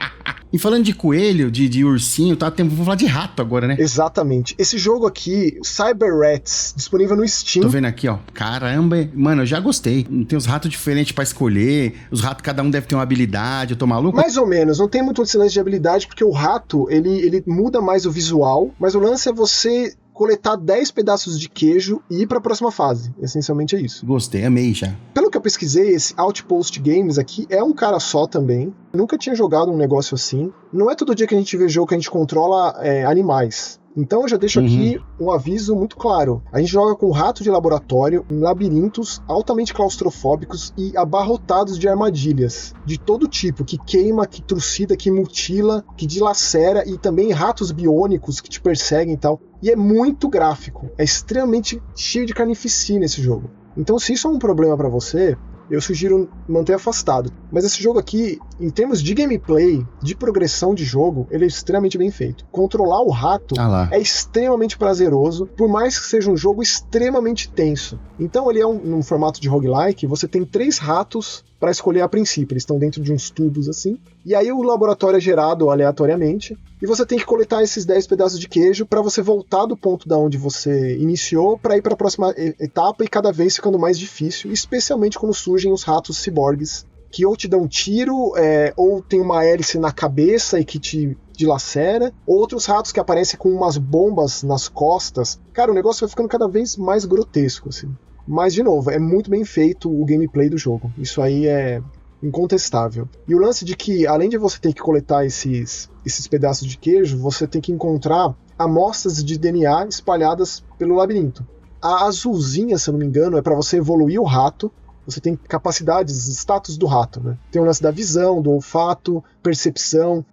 E falando de coelho, de ursinho, tá? Vamos falar de rato agora, né? Exatamente. Esse jogo aqui, Cyber Rats, disponível no Steam. Tô vendo aqui, ó. Caramba, mano, eu já gostei. Tem uns ratos diferentes pra escolher. Os ratos, cada um deve ter uma habilidade. Eu tô maluco? Mais ou menos. Não tem muito esse lance de habilidade, porque o rato, ele muda mais o visual, mas o lance é você coletar 10 pedaços de queijo e ir pra próxima fase. Essencialmente é isso. Gostei, amei já. Pelo que eu pesquisei, esse Outpost Games aqui é um cara só também. Eu nunca tinha jogado um negócio assim. Não é todo dia que a gente vê jogo que a gente controla animais. Então eu já deixo aqui um aviso muito claro. A gente joga com rato de laboratório em labirintos altamente claustrofóbicos e abarrotados de armadilhas de todo tipo, que queima, que trucida, que mutila, que dilacera, e também ratos biônicos que te perseguem e tal. E é muito gráfico, é extremamente cheio de carnificina esse jogo. Então se isso é um problema pra você, eu sugiro manter afastado. Mas esse jogo aqui, em termos de gameplay, de progressão de jogo, ele é extremamente bem feito. Controlar o rato é extremamente prazeroso, por mais que seja um jogo extremamente tenso. Então ele é num formato de roguelike, você tem 3 ratos para escolher a princípio. Eles estão dentro de uns tubos assim. E aí o laboratório é gerado aleatoriamente. E você tem que coletar esses 10 pedaços de queijo para você voltar do ponto da onde você iniciou para ir para a próxima etapa, e cada vez ficando mais difícil, especialmente quando surgem os ratos ciborgues, que ou te dão um tiro, ou tem uma hélice na cabeça e que te dilacera, ou outros ratos que aparecem com umas bombas nas costas. Cara, o negócio vai ficando cada vez mais grotesco, assim. Mas, de novo, é muito bem feito o gameplay do jogo. Isso aí é incontestável. E o lance de que, além de você ter que coletar esses pedaços de queijo, você tem que encontrar amostras de DNA espalhadas pelo labirinto. A azulzinha, se eu não me engano, é para você evoluir o rato. Você tem capacidades, status do rato, né? Tem o lance da visão, do olfato, percepção.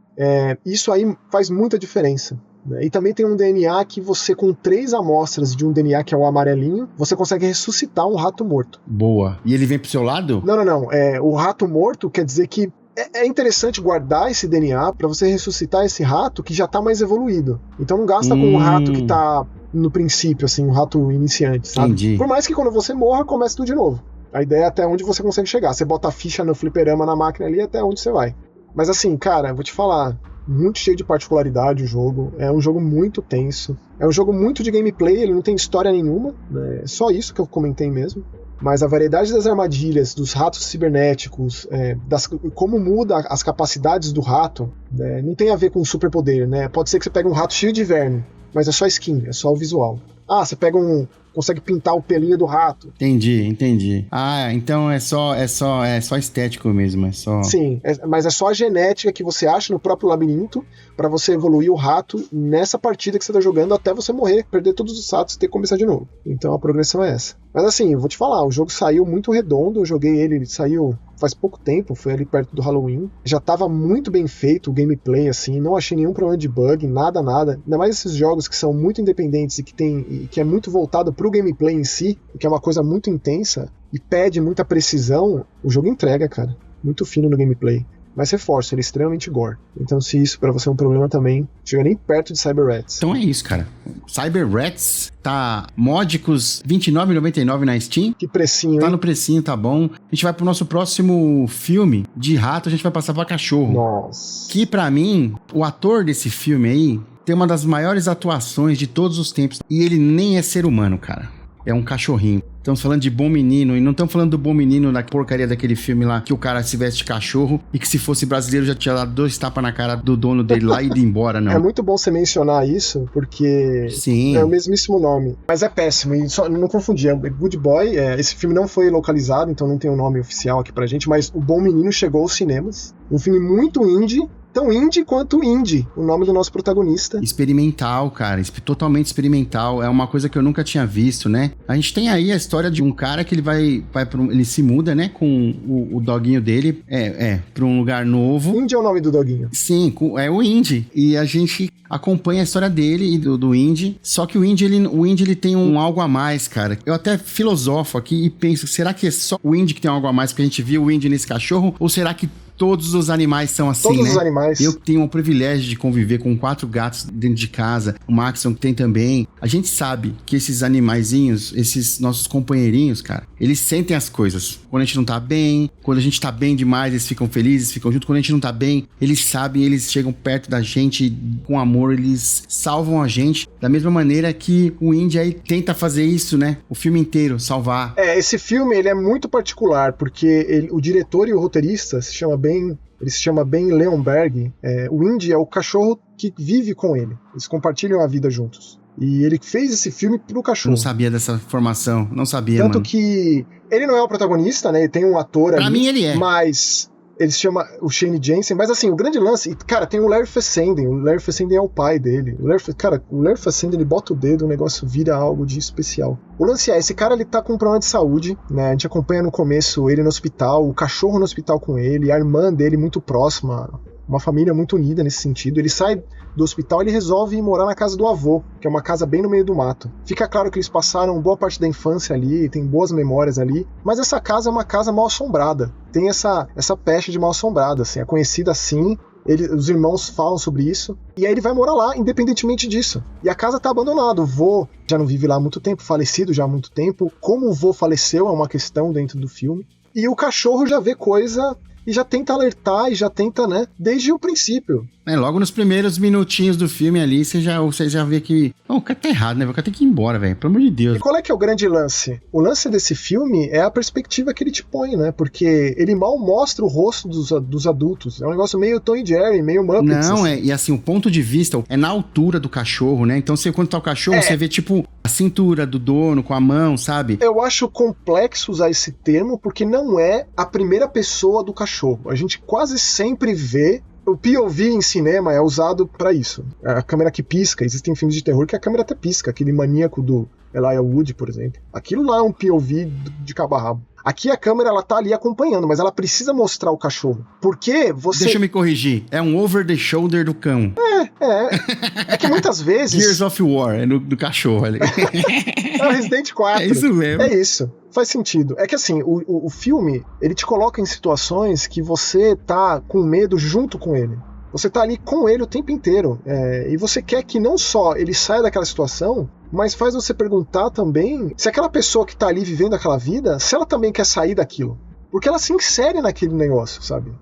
Isso aí faz muita diferença. E também tem um DNA que você, com 3 amostras de um DNA que é o amarelinho, você consegue ressuscitar um rato morto. Boa. E ele vem pro seu lado? Não. O rato morto quer dizer que é interessante guardar esse DNA para você ressuscitar esse rato que já tá mais evoluído. Então não gasta com um rato que tá no princípio, assim, um rato iniciante, sabe? Entendi. Por mais que quando você morra, comece tudo de novo. A ideia é até onde você consegue chegar. Você bota a ficha no fliperama na máquina ali até onde você vai. Mas assim, cara, eu vou te falar, muito cheio de particularidade o jogo, é um jogo muito tenso, é um jogo muito de gameplay, ele não tem história nenhuma, né? É só isso que eu comentei mesmo, mas a variedade das armadilhas, dos ratos cibernéticos, como muda as capacidades do rato, né? Não tem a ver com superpoder, né? Pode ser que você pegue um rato cheio de verme, mas é só skin, é só o visual. Você pega consegue pintar o pelinho do rato. Entendi. Então é só estético mesmo, é só... Sim, mas é só a genética que você acha no próprio labirinto pra você evoluir o rato nessa partida que você tá jogando até você morrer, perder todos os ratos e ter que começar de novo. Então a progressão é essa. Mas assim, eu vou te falar, o jogo saiu muito redondo, eu joguei ele saiu faz pouco tempo, foi ali perto do Halloween. Já tava muito bem feito o gameplay, assim, não achei nenhum problema de bug, nada. Ainda mais esses jogos que são muito independentes e que é muito voltado pro gameplay em si, que é uma coisa muito intensa e pede muita precisão, o jogo entrega, cara. Muito fino no gameplay. Mas reforço, ele é extremamente gore. Então se isso pra você é um problema também, chega nem perto de Cyber Rats. Então é isso, cara. Cyber Rats tá módicos R$29,99 na Steam. Que precinho, Tá hein? no precinho, tá bom. A gente vai pro nosso próximo filme de rato, a gente vai passar pra cachorro. Nossa. Que pra mim, o ator desse filme aí tem uma das maiores atuações de todos os tempos. E ele nem é ser humano, cara. É um cachorrinho. Estamos falando de Bom Menino, e não estamos falando do Bom Menino da porcaria daquele filme lá, que o cara se veste de cachorro, e que se fosse brasileiro já tinha dado 2 tapas na cara do dono dele lá e ido embora, não. É muito bom você mencionar isso, porque Sim. é o mesmíssimo nome. Mas é péssimo, e só não confundir. É Good Boy, esse filme não foi localizado, então não tem um nome oficial aqui pra gente, mas O Bom Menino chegou aos cinemas. Um filme muito indie, tão indie quanto indie, o nome do nosso protagonista. Experimental, cara, totalmente experimental, é uma coisa que eu nunca tinha visto, né? A gente tem aí a história de um cara que ele se muda, né, com o doguinho dele, pra um lugar novo. Indy é o nome do doguinho. Sim, é o Indy, e a gente acompanha a história dele e do Indy, só que o Indy ele tem um algo a mais, cara. Eu até filosofo aqui e penso, será que é só o Indy que tem algo a mais porque a gente viu o Indy nesse cachorro, ou será que todos os animais são assim, Todos né? os animais. Eu tenho o privilégio de conviver com 4 gatos dentro de casa, o Maxon tem também. A gente sabe que esses animaizinhos, esses nossos companheirinhos, cara, eles sentem as coisas. Quando a gente não tá bem, quando a gente tá bem demais, eles ficam felizes, ficam junto. Quando a gente não tá bem, eles sabem, eles chegam perto da gente com amor, eles salvam a gente. Da mesma maneira que o Indy aí tenta fazer isso, né? O filme inteiro, salvar. Esse filme ele é muito particular, porque o diretor e o roteirista ele se chama Ben Leonberg. O Indy é o cachorro que vive com ele. Eles compartilham a vida juntos. E ele fez esse filme pro cachorro. Não sabia dessa formação, não sabia, Tanto mano. que ele não é o protagonista, né? Ele tem um ator ali. Pra mim ele é. Mas ele se chama o Shane Jensen. Mas assim, o grande lance... Cara, tem o Larry Fessenden. O Larry Fessenden é o pai dele. O Larry Fessenden, ele bota o dedo, o negócio vira algo de especial. O lance esse cara, ele tá com um problema de saúde, né? A gente acompanha no começo ele no hospital, o cachorro no hospital com ele, a irmã dele muito próxima, uma família muito unida nesse sentido. Ele sai do hospital, ele resolve ir morar na casa do avô, que é uma casa bem no meio do mato. Fica claro que eles passaram boa parte da infância ali, tem boas memórias ali, mas essa casa é uma casa mal assombrada. Tem essa peste de mal assombrada, assim, é conhecida assim. Os irmãos falam sobre isso, e aí ele vai morar lá, independentemente disso. E a casa tá abandonada, o vô já não vive lá há muito tempo, falecido já há muito tempo. Como o vô faleceu é uma questão dentro do filme. E o cachorro já vê coisa e já tenta alertar, e já tenta, né, desde o princípio. Logo nos primeiros minutinhos do filme ali, você já vê que... o cara tá errado, né? O cara tem que ir embora, velho. Pelo amor de Deus. E qual é que é o grande lance? O lance desse filme é a perspectiva que ele te põe, né? Porque ele mal mostra o rosto dos adultos. É um negócio meio Tom e Jerry, meio Muppets. Não, assim. E assim, o ponto de vista é na altura do cachorro, né? Então, quando tá o cachorro, você vê, tipo, a cintura do dono com a mão, sabe? Eu acho complexo usar esse termo, porque não é a primeira pessoa do cachorro. A gente quase sempre vê. O POV em cinema é usado pra isso. A câmera que pisca. Existem filmes de terror que a câmera até pisca. Aquele maníaco do Elijah Wood, por exemplo. Aquilo lá é um POV de cabo a rabo. Aqui a câmera, ela tá ali acompanhando, mas ela precisa mostrar o cachorro. Porque você... Deixa eu me corrigir. É um over the shoulder do cão. É que muitas vezes... Gears of War, é do cachorro ali. É o Resident 4. É isso mesmo. É isso. Faz sentido. É que assim, o filme, ele te coloca em situações que você tá com medo junto com ele. Você tá ali com ele o tempo inteiro. E você quer que não só ele saia daquela situação, mas faz você perguntar também se aquela pessoa que tá ali vivendo aquela vida, se ela também quer sair daquilo. Porque ela se insere naquele negócio, sabe?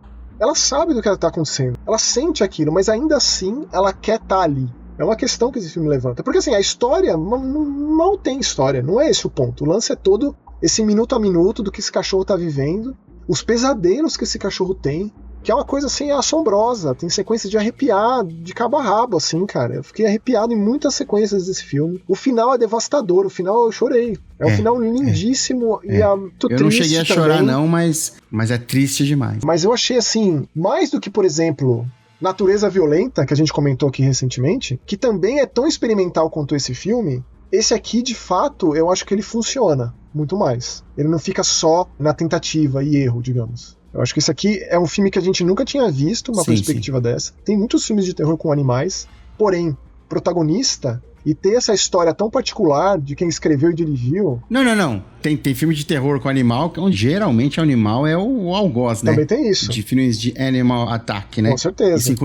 Ela sabe do que tá acontecendo. Ela sente aquilo, mas ainda assim ela quer estar ali. É uma questão que esse filme levanta. Porque assim, a história não tem história. Não é esse o ponto. O lance é todo esse minuto a minuto do que esse cachorro tá vivendo, os pesadelos que esse cachorro tem, que é uma coisa assim assombrosa. Tem sequências de arrepiar de cabo a rabo, assim, cara. Eu fiquei arrepiado em muitas sequências desse filme. O final é devastador, o final eu chorei. É um final lindíssimo e muito triste. Eu não cheguei a chorar também. não, mas é triste demais. Mas eu achei assim, mais do que, por exemplo, Natureza Violenta, que a gente comentou aqui recentemente, que também é tão experimental quanto esse filme, esse aqui, de fato, eu acho que ele funciona muito mais. Ele não fica só na tentativa e erro, digamos. Eu acho que esse aqui é um filme que a gente nunca tinha visto, uma perspectiva dessa. Tem muitos filmes de terror com animais, porém, protagonista, e ter essa história tão particular de quem escreveu e dirigiu... Não. Tem filme de terror com animal, onde geralmente o animal é o algoz, né? Também tem isso. De filmes de Animal Attack, né? Com certeza. Assim,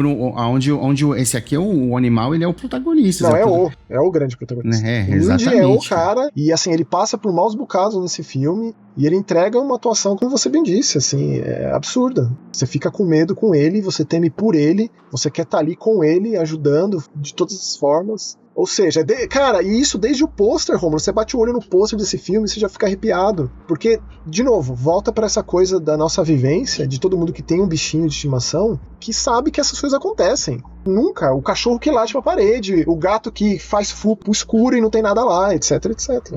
onde esse aqui é o animal, ele é o protagonista. Não, é o grande protagonista. Exatamente. O Indy é o cara, e assim, ele passa por maus bocados nesse filme, e ele entrega uma atuação, como você bem disse, assim, é absurda. Você fica com medo com ele, você teme por ele, você quer estar ali com ele, ajudando de todas as formas. Ou seja, cara, e isso desde o pôster, Romulo, você bate o olho no pôster desse filme e você já fica arrepiado. Porque, de novo, volta pra essa coisa da nossa vivência, de todo mundo que tem um bichinho de estimação, que sabe que essas coisas acontecem. Nunca. O cachorro que late pra parede, o gato que faz fu pro escuro e não tem nada lá, etc, etc.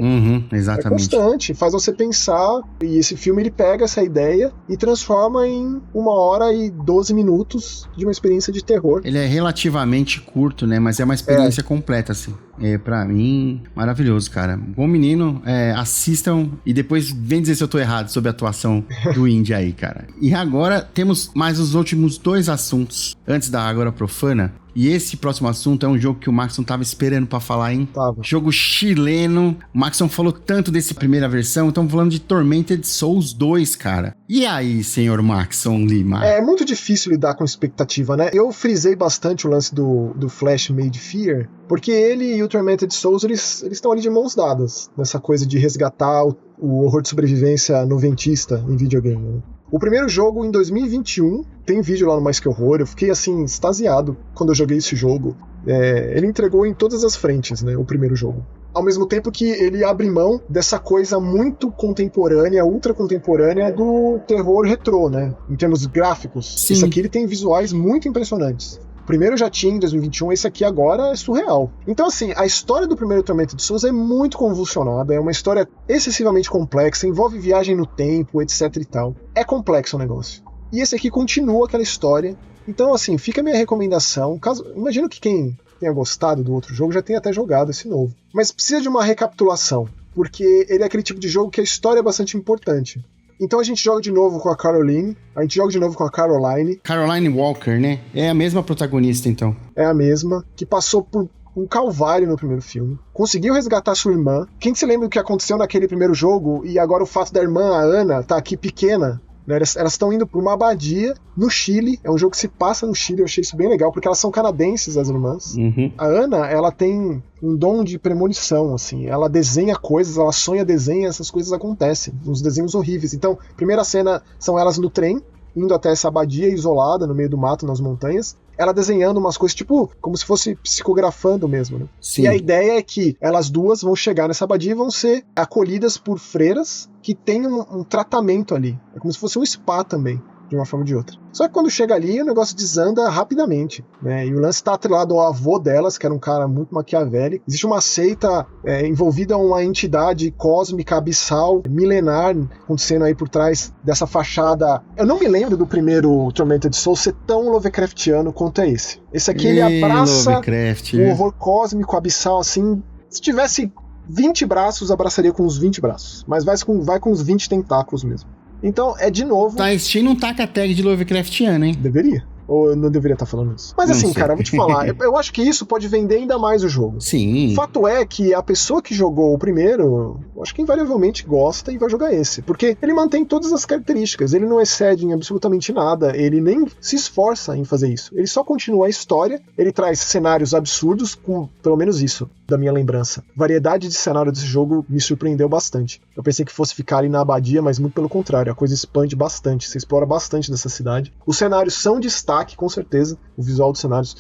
Exatamente. É constante, faz você pensar, e esse filme ele pega essa ideia e transforma em 1h12 de uma experiência de terror. Ele é relativamente curto, né, mas é uma experiência completa, assim. Pra mim, maravilhoso, cara. Bom menino, assistam e depois vem dizer se eu tô errado sobre a atuação do Indy aí, cara. E agora temos mais os últimos 2 assuntos antes da Agora Profana. E esse próximo assunto é um jogo que o Maxon tava esperando pra falar, hein? Tava. Jogo chileno. O Maxon falou tanto desse primeira versão, estamos falando de Tormented Souls 2, cara. E aí, senhor Maxon Lima? É muito difícil lidar com expectativa, né? Eu frisei bastante o lance do Flash Made Fear, porque ele e o Tormented Souls, eles estão ali de mãos dadas, nessa coisa de resgatar o horror de sobrevivência noventista em videogame, né? O primeiro jogo, em 2021, tem vídeo lá no Mais Que Horror, eu fiquei assim, extasiado quando eu joguei esse jogo. Ele entregou em todas as frentes, né, o primeiro jogo. Ao mesmo tempo que ele abre mão dessa coisa muito contemporânea, ultra contemporânea do terror retrô, né, em termos gráficos. Sim. Esse aqui ele tem visuais muito impressionantes. O primeiro já tinha em 2021, esse aqui agora é surreal. Então assim, a história do primeiro Tormented Souls é muito convulsionada, é uma história excessivamente complexa, envolve viagem no tempo, etc e tal. É complexo o negócio. E esse aqui continua aquela história. Então assim, fica a minha recomendação, imagino que quem tenha gostado do outro jogo já tenha até jogado esse novo. Mas precisa de uma recapitulação, porque ele é aquele tipo de jogo que a história é bastante importante. Então a gente joga de novo com a Caroline, a gente joga de novo com a Caroline. Caroline Walker, né? É a mesma protagonista, então. É a mesma, que passou por um calvário no primeiro filme. Conseguiu resgatar sua irmã. Quem se lembra do que aconteceu naquele primeiro jogo e agora o fato da irmã, a Ana, tá aqui pequena? Né? Elas estão indo para uma abadia no Chile. É um jogo que se passa no Chile. Eu achei isso bem legal, porque elas são canadenses, as irmãs. A Ana, ela tem um dom de premonição, assim. Ela desenha coisas, ela sonha, desenha, essas coisas acontecem. Uns desenhos horríveis. Então, primeira cena são elas no trem, indo até essa abadia isolada, no meio do mato, nas montanhas. Ela desenhando umas coisas, tipo, como se fosse psicografando mesmo, né? Sim. E a ideia é que elas duas vão chegar nessa abadia e vão ser acolhidas por freiras que têm um tratamento ali. É como se fosse um spa também, de uma forma ou de outra. Só que quando chega ali, o negócio desanda rapidamente, né? E o lance está atrelado ao avô delas, que era um cara muito maquiavélico. Existe uma seita envolvida a uma entidade cósmica, abissal, milenar, acontecendo aí por trás dessa fachada. Eu não me lembro do primeiro Tormented Souls ser tão Lovecraftiano quanto é esse. Esse aqui, ele abraça Lovecraft, o horror cósmico, abissal, assim. Se tivesse 20 braços, abraçaria com os 20 braços. Mas vai com os 20 tentáculos mesmo. Então, de novo... A Steam não taca a tag de Lovecraftiano, hein? Deveria. Ou eu não deveria estar falando isso? Mas assim, cara, eu vou te falar, eu acho que isso pode vender ainda mais o jogo. Sim. O fato é que a pessoa que jogou o primeiro, eu acho que invariavelmente gosta e vai jogar esse. Porque ele mantém todas as características, ele não excede em absolutamente nada, ele nem se esforça em fazer isso. Ele só continua a história, ele traz cenários absurdos, com pelo menos isso, da minha lembrança. A variedade de cenário desse jogo me surpreendeu bastante. Eu pensei que fosse ficar ali na abadia, mas muito pelo contrário, a coisa expande bastante, você explora bastante dessa cidade. Os cenários são destaque, com certeza, o visual dos cenários.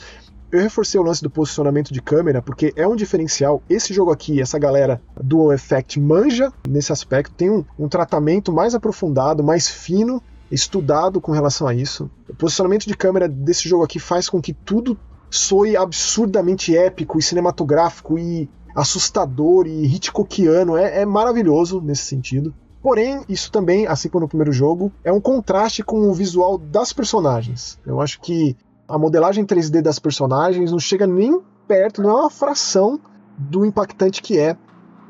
Eu reforcei o lance do posicionamento de câmera, porque é um diferencial. Esse jogo aqui, essa galera Dual Effect manja nesse aspecto, tem um tratamento mais aprofundado, mais fino, estudado com relação a isso. O posicionamento de câmera desse jogo aqui faz com que tudo soe absurdamente épico e cinematográfico e assustador e Hitchcockiano. É maravilhoso nesse sentido. Porém, isso também, assim como no primeiro jogo, é um contraste com o visual das personagens. Eu acho que a modelagem 3D das personagens não chega nem perto, não é uma fração do impactante que é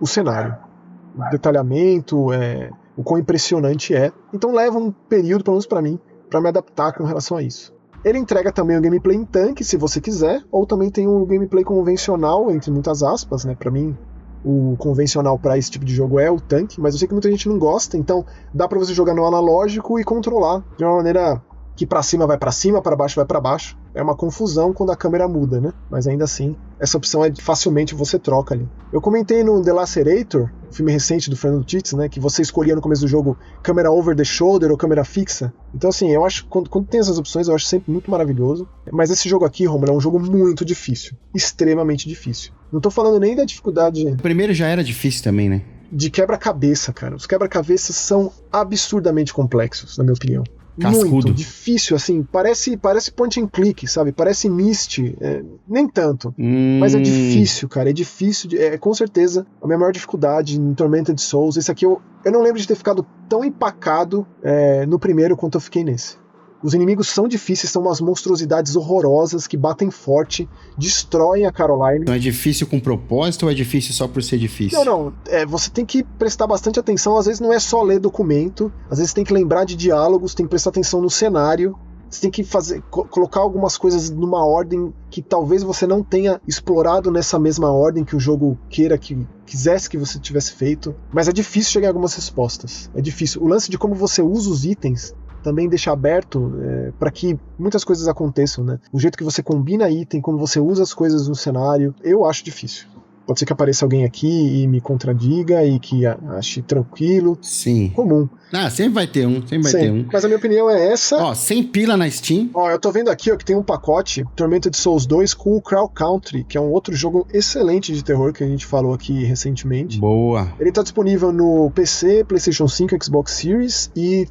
o cenário. O detalhamento, o quão impressionante é. Então leva um período, pelo menos pra mim, pra me adaptar com relação a isso. Ele entrega também o gameplay em tanque, se você quiser, ou também tem o gameplay convencional, entre muitas aspas, né, pra mim. O convencional para esse tipo de jogo é o tanque, mas eu sei que muita gente não gosta, então dá para você jogar no analógico e controlar de uma maneira que para cima, para baixo vai para baixo. É uma confusão quando a câmera muda, né? Mas ainda assim, essa opção facilmente você troca ali. Eu comentei no The Lacerator, filme recente do Fernando Tits, né, que você escolhia no começo do jogo câmera over the shoulder ou câmera fixa. Então assim, eu acho que quando tem essas opções, eu acho sempre muito maravilhoso. Mas esse jogo aqui, Romulo, é um jogo muito difícil, extremamente difícil. Não tô falando nem da dificuldade... O primeiro já era difícil também, né? De quebra-cabeça, cara. Os quebra-cabeças são absurdamente complexos, na minha opinião. Cascudo. Muito difícil, assim, parece point and click, sabe? Parece Myst, nem tanto. Mas é difícil, cara, é difícil, com certeza a minha maior dificuldade em Tormented Souls. Esse aqui eu não lembro de ter ficado tão empacado no primeiro quanto eu fiquei nesse. Os inimigos são difíceis, são umas monstruosidades horrorosas que batem forte, destroem a Caroline. Então é difícil com propósito ou é difícil só por ser difícil? Não, você tem que prestar bastante atenção, às vezes não é só ler documento, às vezes tem que lembrar de diálogos, tem que prestar atenção no cenário, você tem que colocar algumas coisas numa ordem que talvez você não tenha explorado nessa mesma ordem que o jogo quisesse que você tivesse feito, mas é difícil chegar a algumas respostas, é difícil. O lance de como você usa os itens também deixa aberto para que muitas coisas aconteçam, né? O jeito que você combina item, como você usa as coisas no cenário, eu acho difícil. Pode ser que apareça alguém aqui e me contradiga e que ache tranquilo. Sim. Comum. Sempre vai ter um, ter um. Mas a minha opinião é essa. Ó, 100 pila na Steam. Ó, eu tô vendo aqui, ó, que tem um pacote Tormented Souls 2 com o Crow Country, que é um outro jogo excelente de terror que a gente falou aqui recentemente. Boa. Ele tá disponível no PC, PlayStation 5, Xbox Series e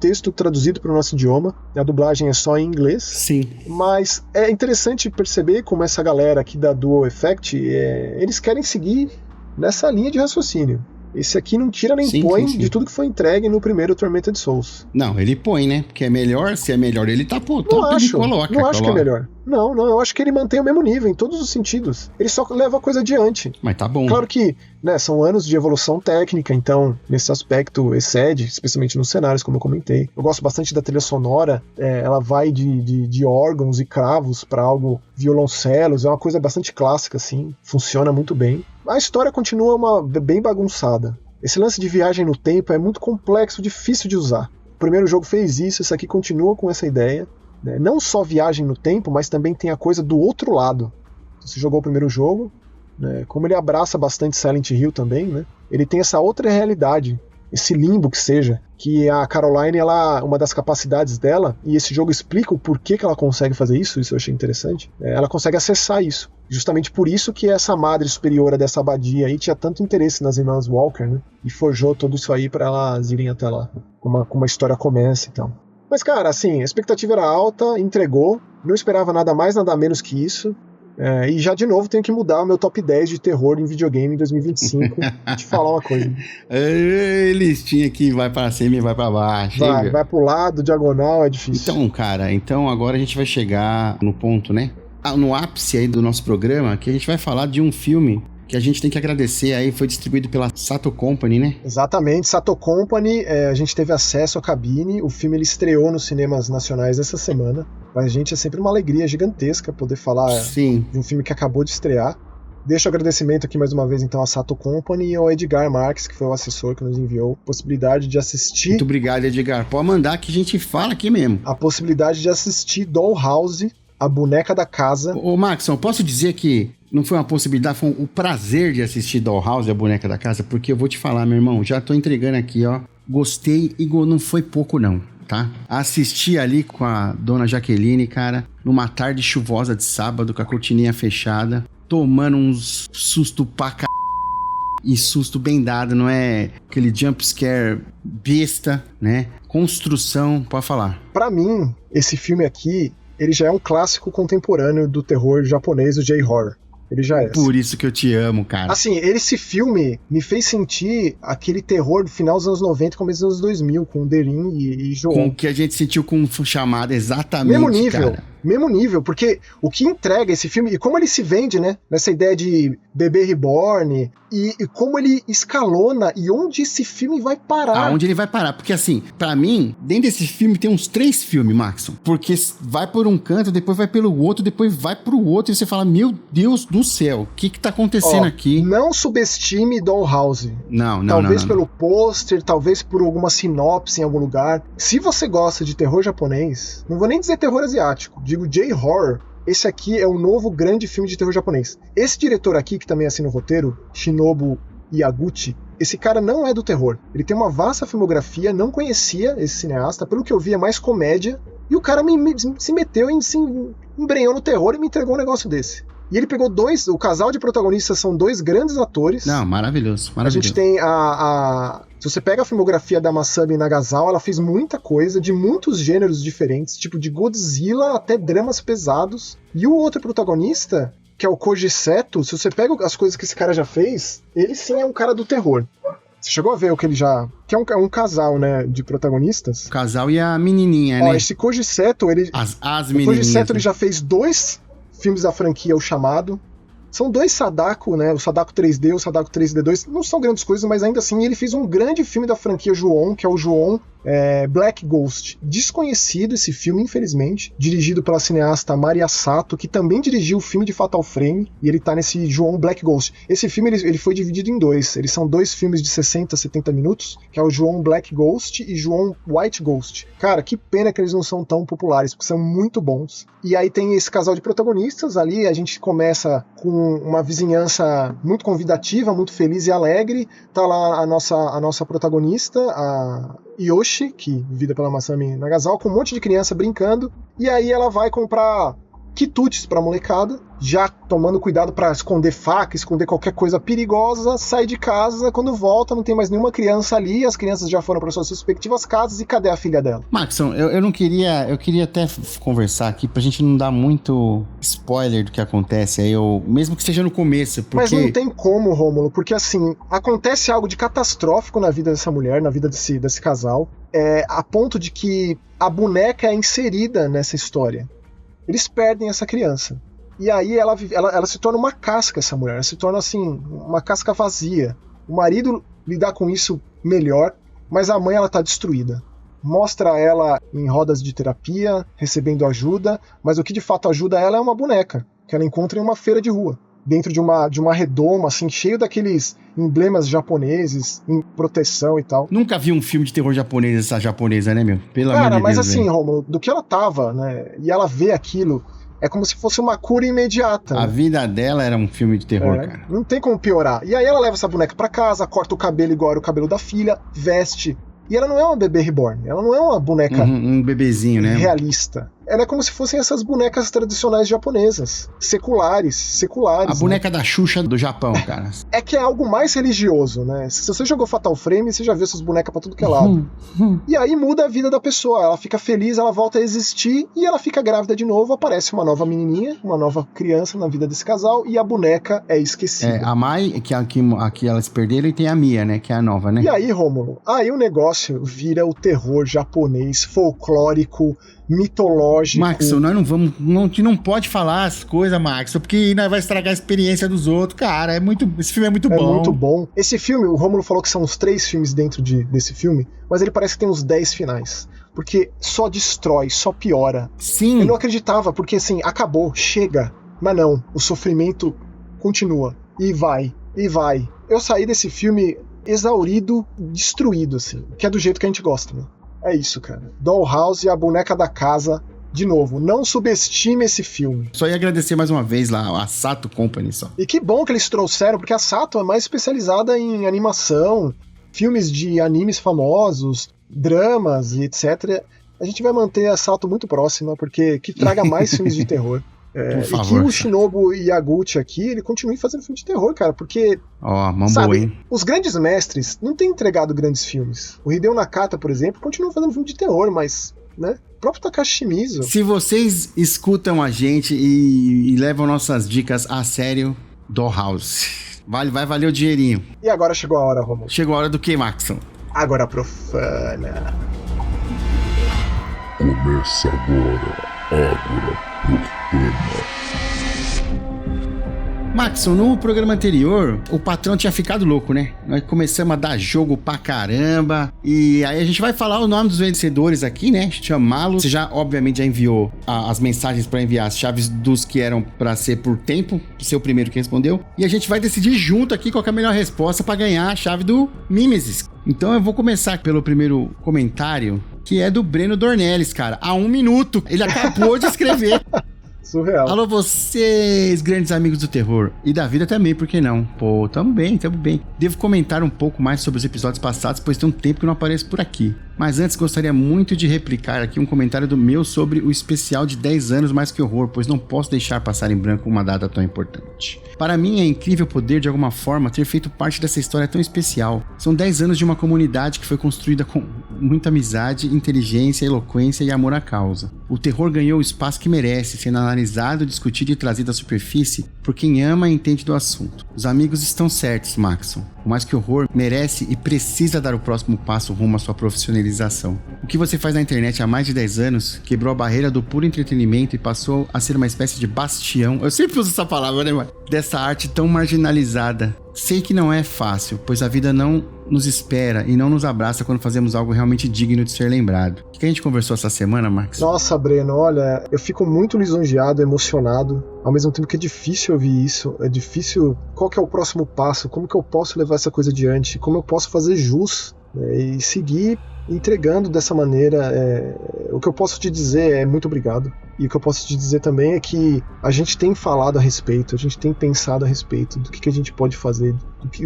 texto traduzido para o nosso idioma. A dublagem é só em inglês. Sim. Mas é interessante perceber como essa galera aqui da Dual Effect, eles querem seguir nessa linha de raciocínio. Esse aqui não tira nem põe de tudo que foi entregue no primeiro Tormented Souls. Não, ele põe, né? Porque é melhor, se é melhor ele tá não acho que é melhor. Não, eu acho que ele mantém o mesmo nível em todos os sentidos. Ele só leva a coisa adiante. Mas tá bom. Claro que, né, são anos de evolução técnica, então nesse aspecto excede, especialmente nos cenários, como eu comentei. Eu gosto bastante da trilha sonora, ela vai de órgãos e cravos para algo violoncelos, é uma coisa bastante clássica, assim, funciona muito bem. A história continua bem bagunçada. Esse lance de viagem no tempo é muito complexo, difícil de usar. O primeiro jogo fez isso, esse aqui continua com essa ideia. Né? Não só viagem no tempo, mas também tem a coisa do outro lado. Você jogou o primeiro jogo, né? Como ele abraça bastante Silent Hill também, né? Ele tem essa outra realidade, esse limbo que seja, que a Caroline, uma das capacidades dela, e esse jogo explica o porquê que ela consegue fazer isso eu achei interessante, ela consegue acessar isso. Justamente por isso que essa madre superiora dessa abadia aí tinha tanto interesse nas irmãs Walker, né? E forjou tudo isso aí pra elas irem até lá. Como a história começa e tal. Mas, cara, assim, a expectativa era alta, entregou, não esperava nada mais, nada menos que isso. E já de novo tenho que mudar o meu top 10 de terror em videogame em 2025. Te falar uma coisa. Listinha que vai pra cima e vai pra baixo. Vai pro lado, diagonal, é difícil. Então, cara, agora a gente vai chegar no ponto, né? No ápice aí do nosso programa, que a gente vai falar de um filme que a gente tem que agradecer aí, foi distribuído pela Sato Company, né? Exatamente, Sato Company, a gente teve acesso à cabine, o filme ele estreou nos cinemas nacionais essa semana, pra gente é sempre uma alegria gigantesca poder falar Sim. de um filme que acabou de estrear. Deixo o agradecimento aqui mais uma vez então à Sato Company e ao Edgar Marques, que foi o assessor que nos enviou a possibilidade de assistir. Muito obrigado, Edgar. Pode mandar que a gente fala aqui mesmo. A possibilidade de assistir Dollhouse, a boneca da casa. Ô, Maxon, posso dizer que não foi uma possibilidade, foi o prazer de assistir Dollhouse, a boneca da casa, porque eu vou te falar, meu irmão, já tô entregando aqui, ó. Gostei e não foi pouco não, tá? Assisti ali com a dona Jaqueline, cara, numa tarde chuvosa de sábado, com a cortininha fechada, tomando uns susto pra c... e susto bem dado, não é aquele jump scare besta, né? Construção, pode falar. Pra mim, esse filme aqui, ele já é um clássico contemporâneo do terror japonês, do J-horror. Ele já é. Por isso que eu te amo, cara. Assim, esse filme me fez sentir aquele terror do final dos anos 90 e começo dos anos 2000, com The Ring e João. Com o que a gente sentiu com Chamada, exatamente, mesmo nível, cara. Mesmo nível, porque o que entrega esse filme, e como ele se vende, né, nessa ideia de bebê reborn, e como ele escalona, e onde esse filme vai parar. Aonde ele vai parar, porque assim, pra mim, dentro desse filme tem uns 3 filmes, Maxon, porque vai por um canto, depois vai pelo outro, depois vai pro outro, e você fala, meu Deus do céu, o que tá acontecendo aqui? Não subestime Dollhouse. Não. Talvez pelo pôster, talvez por alguma sinopse em algum lugar. Se você gosta de terror japonês, não vou nem dizer terror asiático, digo J-horror, esse aqui é o novo grande filme de terror japonês. Esse diretor aqui, que também assina o roteiro, Shinobu Yaguchi, esse cara não é do terror. Ele tem uma vasta filmografia, não conhecia esse cineasta, pelo que eu vi é mais comédia, e o cara se meteu se embrenhou no terror e me entregou um negócio desse. E ele pegou o casal de protagonistas são 2 grandes atores. Não, maravilhoso. A gente tem se você pega a filmografia da Masami Nagasawa, ela fez muita coisa de muitos gêneros diferentes, tipo de Godzilla até dramas pesados. E o outro protagonista, que é o Koji Seto, se você pega as coisas que esse cara já fez, ele sim é um cara do terror. Você chegou a ver o que ele já... Que é um casal, né, de protagonistas. O casal e a menininha, né? Esse Koji Seto, ele... As o menininhas. Koji Seto, né? ele já fez 2 filmes da franquia O Chamado. São 2 Sadako, né? O Sadako 3D, o Sadako 3D2. Não são grandes coisas, mas ainda assim ele fez um grande filme da franquia Ju-On, que é o Ju-On Black Ghost. Desconhecido esse filme, infelizmente. Dirigido pela cineasta Maria Sato, que também dirigiu o filme de Fatal Frame. E ele tá nesse Ju-On Black Ghost. Esse filme ele foi dividido em 2. Eles são 2 filmes de 60, 70 minutos, que é o Ju-On Black Ghost e Ju-On White Ghost. Cara, que pena que eles não são tão populares, porque são muito bons. E aí tem esse casal de protagonistas. Ali a gente começa com uma vizinhança muito convidativa, muito feliz e alegre. Tá lá a nossa protagonista, a Yoshi, que vivida pela Masami Nagasawa, com um monte de criança brincando. E aí ela vai comprar quitutes pra molecada, já tomando cuidado pra esconder faca, esconder qualquer coisa perigosa, sai de casa, quando volta não tem mais nenhuma criança ali, as crianças já foram para suas respectivas casas, e cadê a filha dela? Maxon, eu queria até conversar aqui pra gente não dar muito spoiler do que acontece aí, mesmo que seja no começo, porque... Mas não tem como, Rômulo, porque assim, acontece algo de catastrófico na vida dessa mulher, na vida desse casal, a ponto de que a boneca é inserida nessa história. Eles perdem essa criança. E aí ela se torna uma casca, essa mulher. Ela se torna, assim, uma casca vazia. O marido lidar com isso melhor, mas a mãe, ela tá destruída. Mostra ela em rodas de terapia, recebendo ajuda, mas o que de fato ajuda ela é uma boneca, que ela encontra em uma feira de rua. Dentro de uma redoma, assim, cheio daqueles emblemas japoneses, em proteção e tal. Nunca vi um filme de terror japonês, essa japonesa, né, meu? Pelo amor de Deus. Cara, mas assim, Rômulo, do que ela tava, né, e ela vê aquilo, é como se fosse uma cura imediata. A vida dela era um filme de terror, cara. Não tem como piorar. E aí ela leva essa boneca pra casa, corta o cabelo igual era o cabelo da filha, veste. E ela não é uma bebê reborn, ela não é uma boneca um bebezinho, né? realista. Ela é como se fossem essas bonecas tradicionais japonesas, seculares. A boneca da Xuxa do Japão, cara. É que é algo mais religioso, né? Se você jogou Fatal Frame, você já viu essas bonecas pra tudo que é lado. E aí muda a vida da pessoa, ela fica feliz, ela volta a existir e ela fica grávida de novo, aparece uma nova menininha, uma nova criança na vida desse casal e a boneca é esquecida. A Mai, que aqui elas perderam, e tem a Mia, né? Que é a nova, né? E aí, Rômulo, aí o negócio vira o terror japonês, folclórico, mitológico, lógico. Max, nós não vamos. Não pode falar as coisas, Max, porque nós vai estragar a experiência dos outros. Cara, esse filme é muito bom. É muito bom. Esse filme, o Rômulo falou que são os 3 filmes dentro desse filme, mas ele parece que tem uns 10 finais. Porque só destrói, só piora. Sim. Eu não acreditava, porque assim, acabou, chega. Mas não, o sofrimento continua. E vai, e vai. Eu saí desse filme exaurido, destruído, assim. Que é do jeito que a gente gosta, né? É isso, cara. Dollhouse e a boneca da casa, de novo. Não subestime esse filme. Só ia agradecer mais uma vez lá, a Sato Company só. E que bom que eles trouxeram, porque a Sato é mais especializada em animação, filmes de animes famosos, dramas e etc. A gente vai manter a Sato muito próxima, porque que traga mais filmes de terror. Por favor, e que o Shinobu Yaguchi aqui, ele continue fazendo filme de terror, cara, porque... Mambo, hein? Os grandes mestres não têm entregado grandes filmes. O Hideo Nakata, por exemplo, continua fazendo filme de terror, mas, né? O próprio Takashi Shimizu. Se vocês escutam a gente e levam nossas dicas a sério, Dollhouse. Vai valer o dinheirinho. E agora chegou a hora, Romulo. Chegou a hora do que, Maxon? Agora profana. Começa agora. Agora profana. Maxon, no programa anterior, o patrão tinha ficado louco, né? Nós começamos a dar jogo pra caramba. E aí a gente vai falar o nome dos vencedores aqui, né? Chamá-los. Você já, obviamente, já enviou as mensagens pra enviar as chaves dos que eram pra ser por tempo. Ser o primeiro que respondeu. E a gente vai decidir junto aqui qual que é a melhor resposta pra ganhar a chave do Mimesis. Então eu vou começar pelo primeiro comentário, que é do Breno Dornelles, cara. Há 1 minuto. Ele acabou de escrever. Surreal. Alô, vocês, grandes amigos do terror. E da vida também, por que não? Pô, tamo bem. Devo comentar um pouco mais sobre os episódios passados, pois tem um tempo que não apareço por aqui. Mas antes, gostaria muito de replicar aqui um comentário do meu sobre o especial de 10 anos Mais Que Horror, pois não posso deixar passar em branco uma data tão importante. Para mim, é incrível poder, de alguma forma, ter feito parte dessa história tão especial. São 10 anos de uma comunidade que foi construída com muita amizade, inteligência, eloquência e amor à causa. O terror ganhou o espaço que merece, sendo analisado, discutido e trazido à superfície por quem ama e entende do assunto. Os amigos estão certos, Maxon. O Mais Que Horror merece e precisa dar o próximo passo rumo à sua profissionalização. O que você faz na internet há mais de 10 anos quebrou a barreira do puro entretenimento e passou a ser uma espécie de bastião, eu sempre uso essa palavra, né, mano? Dessa arte tão marginalizada. Sei que não é fácil, pois a vida não nos espera e não nos abraça quando fazemos algo realmente digno de ser lembrado. O que a gente conversou essa semana, Max? Nossa, Breno, olha, eu fico muito lisonjeado, emocionado, ao mesmo tempo que é difícil ouvir isso, é difícil, qual que é o próximo passo, como que eu posso levar essa coisa adiante, como eu posso fazer jus, né, e seguir entregando dessa maneira. O que eu posso te dizer é muito obrigado. E o que eu posso te dizer também é que a gente tem falado a respeito, a gente tem pensado a respeito do que a gente pode fazer,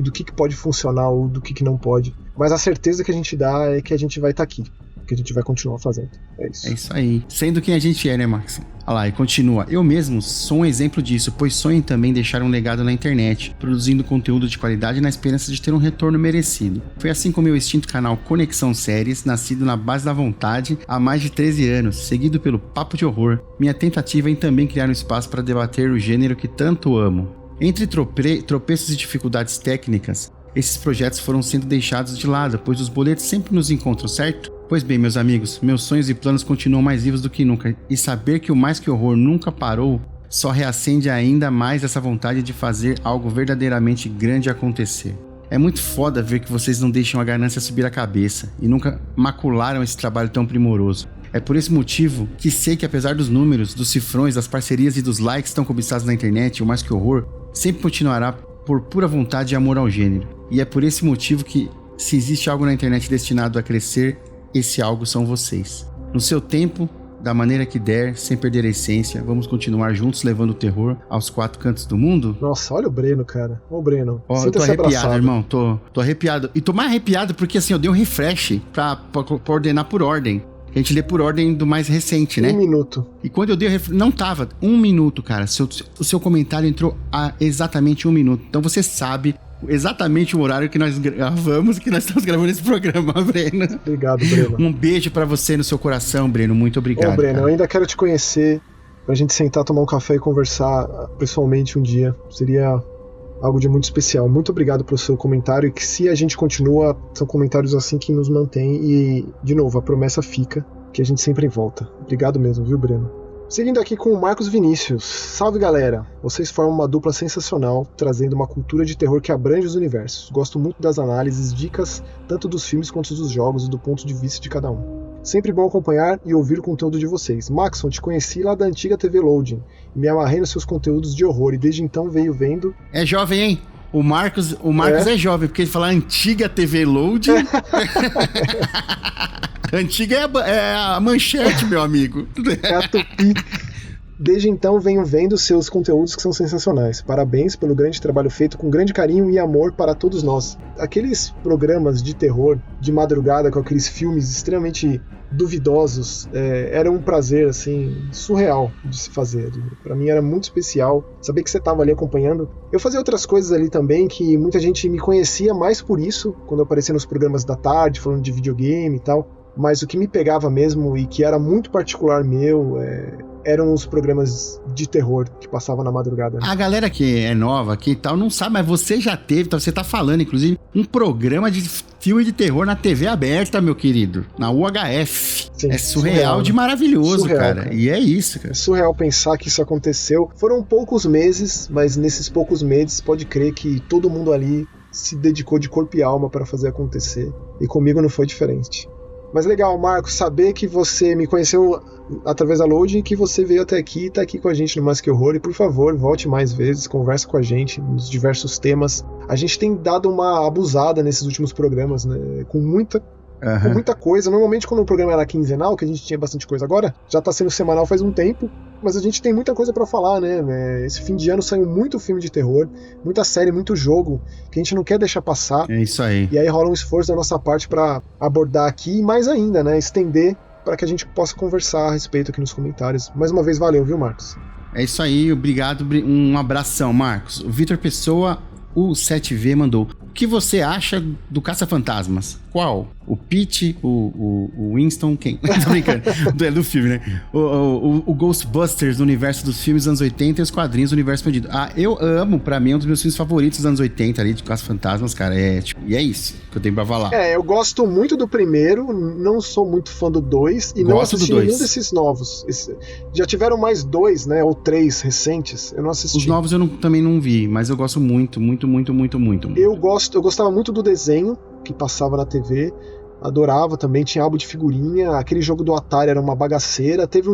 do que pode funcionar ou do que não pode. Mas a certeza que a gente dá é que a gente vai estar aqui, que a gente vai continuar fazendo. É isso. É isso aí. Sendo quem a gente é, né, Max? Olha lá, e continua. Eu mesmo sou um exemplo disso, pois sonho em também deixar um legado na internet, produzindo conteúdo de qualidade na esperança de ter um retorno merecido. Foi assim com o meu extinto canal Conexão Séries, nascido na base da vontade há mais de 13 anos, seguido pelo Papo de Horror, minha tentativa em também criar um espaço para debater o gênero que tanto amo. Entre tropeços e dificuldades técnicas, esses projetos foram sendo deixados de lado, pois os boletos sempre nos encontram, certo? Pois bem, meus amigos, meus sonhos e planos continuam mais vivos do que nunca, e saber que o Mais Que Horror nunca parou só reacende ainda mais essa vontade de fazer algo verdadeiramente grande acontecer. É muito foda ver que vocês não deixam a ganância subir a cabeça e nunca macularam esse trabalho tão primoroso. É por esse motivo que sei que, apesar dos números, dos cifrões, das parcerias e dos likes tão cobiçados na internet, o Mais Que Horror sempre continuará por pura vontade e amor ao gênero. E é por esse motivo que, se existe algo na internet destinado a crescer, esse algo são vocês. No seu tempo, da maneira que der, sem perder a essência, vamos continuar juntos levando o terror aos 4 cantos do mundo? Nossa, olha o Breno, cara. Ô, Breno. Eu tô arrepiado, irmão. Tô arrepiado. E tô mais arrepiado porque, assim, eu dei um refresh pra ordenar por ordem. A gente lê por ordem do mais recente, né? 1 minuto. E quando eu dei o refresh, não tava. 1 minuto, cara. O seu comentário entrou a exatamente 1 minuto. Então você sabe exatamente o horário que nós gravamos, que nós estamos gravando esse programa, Breno. Obrigado, Breno. Um beijo pra você no seu coração, Breno. Muito obrigado. Ô, Breno, cara. eu ainda quero te conhecer, pra gente sentar, tomar um café e conversar pessoalmente um dia. Seria algo de muito especial. Muito obrigado pelo seu comentário, e que se a gente continua, são comentários assim que nos mantém. E, de novo, a promessa fica, que a gente sempre volta. Obrigado mesmo, viu, Breno? Seguindo aqui com o Marcos Vinícius. Salve, galera! Vocês formam uma dupla sensacional, trazendo uma cultura de terror que abrange os universos. Gosto muito das análises, dicas, tanto dos filmes quanto dos jogos e do ponto de vista de cada um. Sempre bom acompanhar e ouvir o conteúdo de vocês. Maxon, te conheci lá da antiga TV Loading e me amarrei nos seus conteúdos de horror e desde então veio vendo... É jovem, hein? O Marcos é jovem, porque ele fala antiga TV Loading... Antiga é a manchete, meu amigo. É a Tupi. Desde então venho vendo seus conteúdos que são sensacionais. Parabéns pelo grande trabalho feito com grande carinho e amor para todos nós. Aqueles programas de terror de madrugada com aqueles filmes extremamente duvidosos era um prazer assim surreal de se fazer. Para mim era muito especial saber que você estava ali acompanhando. Eu fazia outras coisas ali também que muita gente me conhecia mais por isso, quando eu aparecia nos programas da tarde falando de videogame e tal. Mas o que me pegava mesmo e que era muito particular meu eram os programas de terror que passavam na madrugada. A galera que é nova aqui e tal não sabe, mas você já teve, você tá falando, inclusive, um programa de filme de terror na TV aberta, meu querido, na UHF. Sim, é surreal de maravilhoso, cara. E é isso, cara. É surreal pensar que isso aconteceu. Foram poucos meses, mas nesses poucos meses, pode crer que todo mundo ali se dedicou de corpo e alma para fazer acontecer. E comigo não foi diferente. Mas legal, Marcos, saber que você me conheceu através da Loading e que você veio até aqui e tá aqui com a gente no Mais Que Horror. E por favor, volte mais vezes, converse com a gente nos diversos temas. A gente tem dado uma abusada nesses últimos programas, né? Com muita coisa. Normalmente quando o programa era quinzenal, que a gente tinha bastante coisa, agora já tá sendo semanal faz um tempo, mas a gente tem muita coisa pra falar, né? Esse fim de ano saiu muito filme de terror, muita série, muito jogo, que a gente não quer deixar passar. É isso aí. E aí rola um esforço da nossa parte pra abordar aqui e mais ainda, né? Estender para que a gente possa conversar a respeito aqui nos comentários. Mais uma vez, valeu, viu, Marcos? É isso aí, obrigado, um abração, Marcos. O Vitor Pessoa, o 7V, mandou: o que você acha do Caça-Fantasmas? Qual? O Pete, o Winston, quem? Tô brincando. Do filme, né? O Ghostbusters, do universo dos filmes dos anos 80 e os quadrinhos do universo expandido. Eu amo, pra mim, é um dos meus filmes favoritos dos anos 80 ali, de Caça-Fantasmas, cara. E é isso que eu tenho pra falar. Eu gosto muito do primeiro, não sou muito fã do 2 e não assisti nenhum desses novos. Já tiveram mais 2, né? Ou 3 recentes, eu não assisti. Os novos eu também não vi, mas eu gosto muito. Eu gostava muito do desenho que passava na TV, adorava também, tinha álbum de figurinha, aquele jogo do Atari era uma bagaceira, teve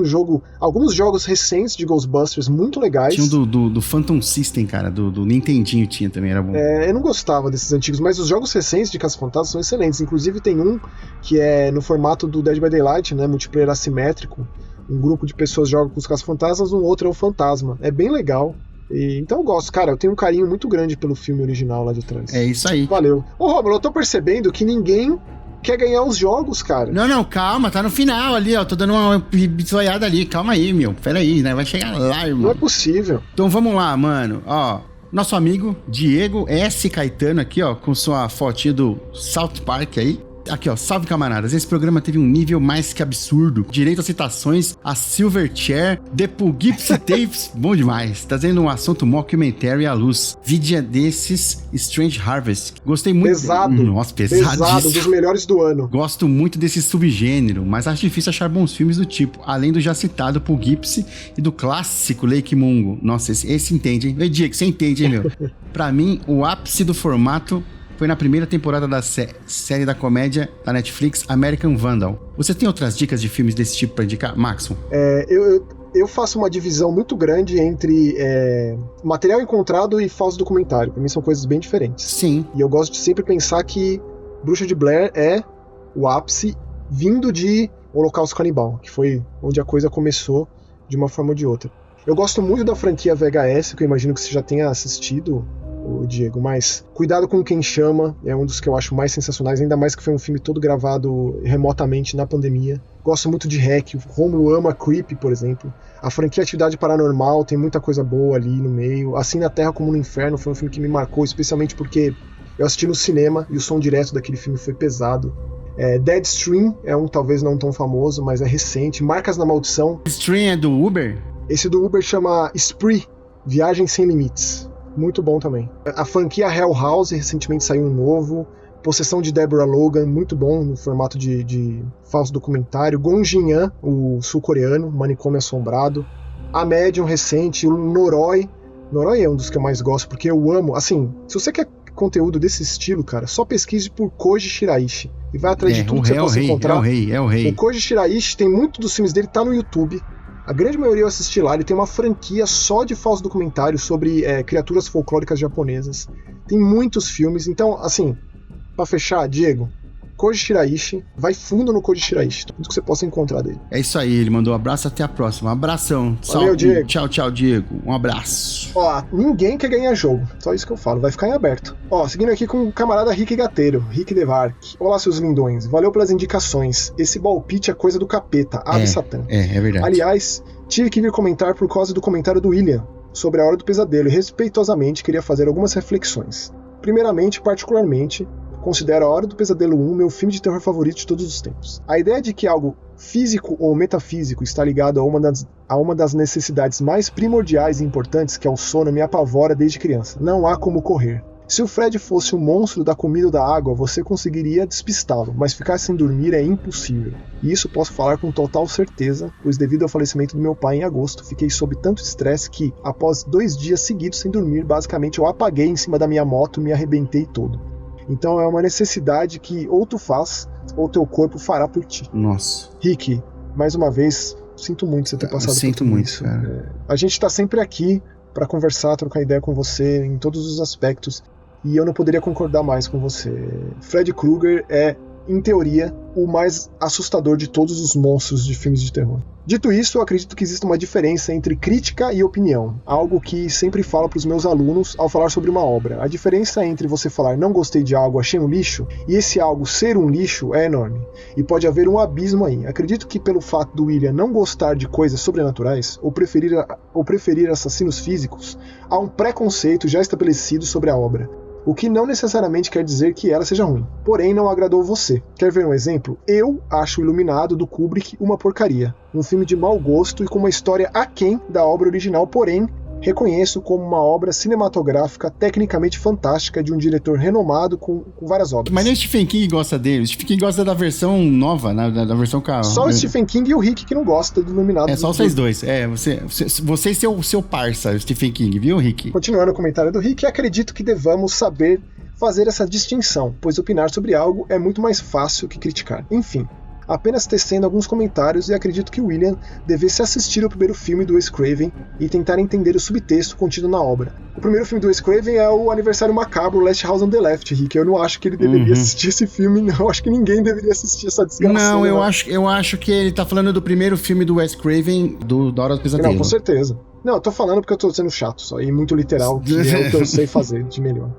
alguns jogos recentes de Ghostbusters muito legais. Tinha do Phantom System, cara, do Nintendinho tinha também, era bom. Eu não gostava desses antigos, mas os jogos recentes de Caça-Fantasmas são excelentes, inclusive tem um que é no formato do Dead by Daylight, né, multiplayer assimétrico, um grupo de pessoas joga com os Caça-Fantasmas, um outro é o Fantasma, é bem legal. Então eu gosto, cara, eu tenho um carinho muito grande pelo filme original lá de trás. É isso aí. Valeu. Ô, Romulo, eu tô percebendo que ninguém quer ganhar os jogos, cara. Não, calma, tá no final ali, ó, tô dando uma bisoiada ali, calma aí, meu, pera aí, né, vai chegar lá, irmão. Não é possível. Então vamos lá, mano, ó, nosso amigo Diego S. Caetano aqui, ó, com sua fotinha do South Park aí. Aqui, ó, salve camaradas, esse programa teve um nível mais que absurdo, direito a citações, a Silverchair, The Poughkeepsie Tapes, bom demais, trazendo um assunto mockumentary à luz, vídeo desses, Strange Harvest, gostei muito. Pesado. Nossa, pesado, dos melhores do ano. Gosto muito desse subgênero, mas acho difícil achar bons filmes do tipo, além do já citado Poughkeepsie e do clássico Lake Mungo. Nossa, esse entende, hein? Diego, você entende, hein, meu? Pra mim, o ápice do formato foi na primeira temporada da série da comédia da Netflix, American Vandal. Você tem outras dicas de filmes desse tipo pra indicar, Maxon? Eu faço uma divisão muito grande entre material encontrado e falso documentário. Pra mim são coisas bem diferentes. Sim. E eu gosto de sempre pensar que Bruxa de Blair é o ápice vindo de Holocausto Canibal, que foi onde a coisa começou de uma forma ou de outra. Eu gosto muito da franquia VHS, que eu imagino que você já tenha assistido, Diego, mas cuidado com quem chama, é um dos que eu acho mais sensacionais, ainda mais que foi um filme todo gravado remotamente na pandemia. Gosto muito de Hack, o Romulo ama Creep, por exemplo. A franquia Atividade Paranormal tem muita coisa boa ali no meio. Assim na Terra como no Inferno foi um filme que me marcou, especialmente porque eu assisti no cinema e o som direto daquele filme foi pesado. Deadstream é um talvez não tão famoso, mas é recente. Marcas na Maldição. Deadstream é do Uber? Esse do Uber chama Spree, Viagem Sem Limites. Muito bom também. A franquia Hell House, recentemente saiu um novo. Possessão de Deborah Logan, muito bom no formato de falso documentário. Gonjinhan, o sul-coreano, Manicômio Assombrado. A Medium recente, o Noroi. Noroi é um dos que eu mais gosto, porque eu amo. Assim, se você quer conteúdo desse estilo, cara, só pesquise por Koji Shiraishi. E vai atrás de tudo que você possa encontrar. É o rei. O Koji Shiraishi, tem muito dos filmes dele, tá no YouTube. A grande maioria eu assisti lá. Ele tem uma franquia só de falso documentário sobre criaturas folclóricas japonesas. Tem muitos filmes. Então, assim, pra fechar, Diego, Koji Shiraishi, vai fundo no Koji Shiraishi, tudo que você possa encontrar dele. É isso aí, ele mandou um abraço, até a próxima. Um abração. Valeu, Diego. Tchau, Diego. Um abraço. Ó, ninguém quer ganhar jogo, só isso que eu falo, vai ficar em aberto. Ó, seguindo aqui com o camarada Rick Gateiro, Rick Devark. Olá, seus lindões, valeu pelas indicações. Esse balpite é coisa do capeta, ave Satã. É verdade. Aliás, tive que vir comentar por causa do comentário do William sobre A Hora do Pesadelo e respeitosamente queria fazer algumas reflexões. Primeiramente, particularmente, considero A Hora do Pesadelo 1 meu filme de terror favorito de todos os tempos. A ideia de que algo físico ou metafísico está ligado a uma das necessidades mais primordiais e importantes, que é o sono, me apavora desde criança. Não há como correr. Se o Fred fosse um monstro da comida ou da água, você conseguiria despistá-lo, mas ficar sem dormir é impossível. E isso posso falar com total certeza, pois devido ao falecimento do meu pai em agosto, fiquei sob tanto estresse que, após 2 dias seguidos sem dormir, basicamente eu apaguei em cima da minha moto e me arrebentei todo. Então é uma necessidade que ou tu faz, ou teu corpo fará por ti. Nossa. Rick, mais uma vez, sinto muito você ter passado por tudo muito, isso. Cara. A gente tá sempre aqui pra conversar, trocar ideia com você em todos os aspectos, e eu não poderia concordar mais com você. Fred Krueger é, em teoria, o mais assustador de todos os monstros de filmes de terror. Dito isso, eu acredito que existe uma diferença entre crítica e opinião, algo que sempre falo para os meus alunos ao falar sobre uma obra. A diferença entre você falar não gostei de algo, achei um lixo, e esse algo ser um lixo é enorme, e pode haver um abismo aí. Acredito que pelo fato do William não gostar de coisas sobrenaturais, ou preferir assassinos físicos, há um preconceito já estabelecido sobre a obra. O que não necessariamente quer dizer que ela seja ruim. Porém, não agradou você. Quer ver um exemplo? Eu acho o Iluminado, do Kubrick, uma porcaria. Um filme de mau gosto e com uma história aquém da obra original, porém, reconheço como uma obra cinematográfica tecnicamente fantástica de um diretor renomado com várias obras. Mas nem o Stephen King gosta dele. O Stephen King gosta da versão nova, da versão carro. Só o Stephen King e o Rick que não gosta do Iluminado. É só vocês dois. Você e seu parça, o Stephen King, viu, Rick? Continuando o comentário do Rick, acredito que devamos saber fazer essa distinção, pois opinar sobre algo é muito mais fácil que criticar. Enfim, apenas tecendo alguns comentários e acredito que o William devesse assistir o primeiro filme do Wes Craven e tentar entender o subtexto contido na obra. O primeiro filme do Wes Craven é o Aniversário Macabro, Last House on the Left, Rick. Eu não acho que ele deveria assistir esse filme, não. Eu acho que ninguém deveria assistir essa desgraça. Não, eu acho que ele tá falando do primeiro filme do Wes Craven, da Hora do Pesadelo. Não, com certeza. Não, eu tô falando porque eu tô sendo chato só, e muito literal, que é o que eu sei fazer de melhor.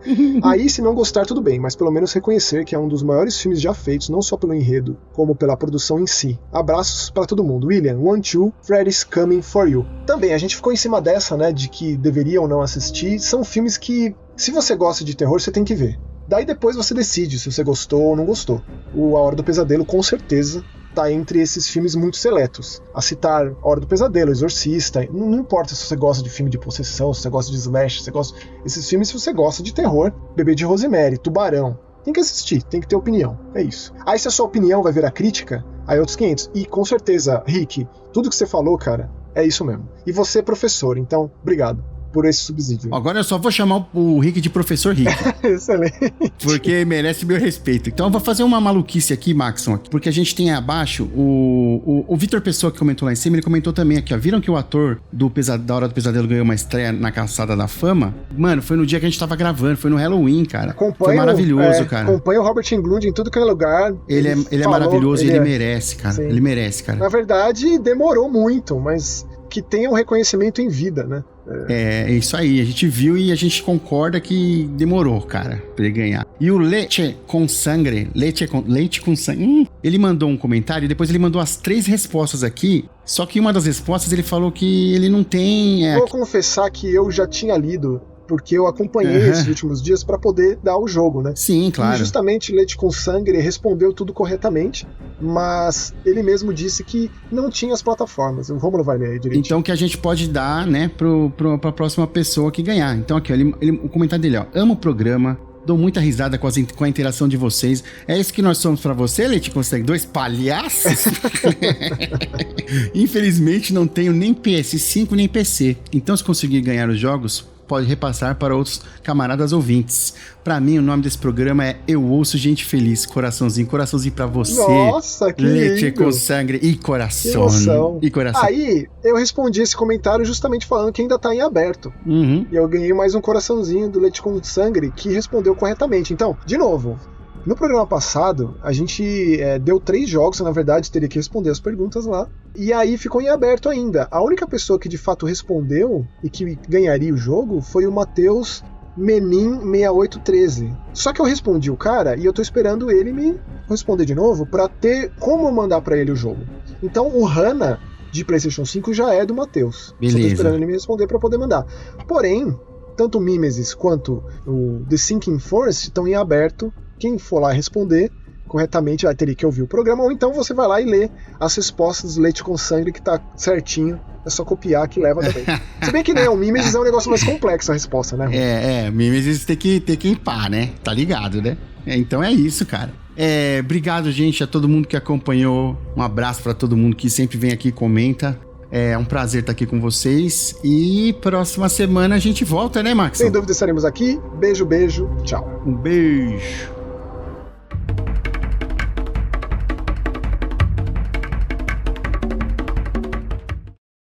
Aí, se não gostar, tudo bem, mas pelo menos reconhecer que é um dos maiores filmes já feitos, não só pelo enredo, como pela produção em si. Abraços pra todo mundo. William, 1-2, Freddy's Coming For You. Também, a gente ficou em cima dessa, né, de que deveria ou não assistir. São filmes que, se você gosta de terror, você tem que ver. Daí depois você decide se você gostou ou não gostou. O A Hora do Pesadelo, com certeza, tá entre esses filmes muito seletos. A citar A Hora do Pesadelo, Exorcista, não importa se você gosta de filme de possessão, se você gosta de slash, se você gosta... Esses filmes, se você gosta de terror, Bebê de Rosemary, Tubarão, tem que assistir, tem que ter opinião, é isso. Aí se a sua opinião vai virar crítica, aí outros 500. E com certeza, Rick, tudo que você falou, cara, é isso mesmo. E você é professor, então, obrigado por esse subsídio. Agora eu só vou chamar o Rick de Professor Rick. Excelente. Porque merece meu respeito. Então eu vou fazer uma maluquice aqui, Maxon, porque a gente tem abaixo o Vitor Pessoa, que comentou lá em cima, ele comentou também aqui, ó. Viram que o ator da Hora do Pesadelo ganhou uma estreia na Calçada da Fama? Mano, foi no dia que a gente tava gravando, foi no Halloween, cara. Foi maravilhoso, cara. Acompanha o Robert Englund em tudo que é lugar. Ele é maravilhoso e ele merece, cara. Sim. Ele merece, cara. Na verdade, demorou muito, mas que tenha um reconhecimento em vida, né? É isso aí, a gente viu e a gente concorda que demorou, cara, pra ele ganhar. E o Leite com Sangue, ele mandou um comentário e depois ele mandou as 3 respostas aqui, só que uma das respostas ele falou que ele não tem... Vou confessar que eu já tinha lido, porque eu acompanhei esses últimos dias para poder dar o jogo, né? Sim, claro. E justamente Leite com Sangue respondeu tudo corretamente, mas ele mesmo disse que não tinha as plataformas. O Rômulo vai ler aí direitinho. Então que a gente pode dar, né, pra próxima pessoa que ganhar. Então aqui, ó, o comentário dele, ó: amo o programa, Dou muita risada com a interação de vocês. É isso que nós somos pra você, Leite Consegue? 2 palhaços? Infelizmente não tenho nem PS5 nem PC. Então se conseguir ganhar os jogos, pode repassar para outros camaradas ouvintes. Pra mim, o nome desse programa é Eu Ouço Gente Feliz. Coraçãozinho pra você. Nossa, que Leite lindo. com sangue e coração. Que E coração. Aí, eu respondi esse comentário justamente falando que ainda tá em aberto. Uhum. E eu ganhei mais um coraçãozinho do Leite com Sangue que respondeu corretamente. Então, de novo, no programa passado, a gente deu 3 jogos, na verdade, teria que responder as perguntas lá. E aí ficou em aberto ainda. A única pessoa que de fato respondeu e que ganharia o jogo foi o Matheus Menin6813. Só que eu respondi o cara e eu tô esperando ele me responder de novo pra ter como eu mandar pra ele o jogo. Então o Hana de PlayStation 5 já é do Matheus. Só tô esperando ele me responder pra poder mandar. Porém, tanto o Mimesis quanto o The Sinking Forest estão em aberto. Quem for lá responder corretamente vai ter que ouvir o programa, ou então você vai lá e lê as respostas do Leite com Sangue, que tá certinho, é só copiar que leva também. Se bem que, né, o Mimesis é um negócio mais complexo a resposta, né? Mimesis tem que impar, né? Tá ligado, né? Então é isso, cara. Obrigado, gente, a todo mundo que acompanhou. Um abraço pra todo mundo que sempre vem aqui e comenta. É um prazer estar aqui com vocês. E próxima semana a gente volta, né, Max? Sem dúvida estaremos aqui. Beijo, beijo. Tchau. Um beijo.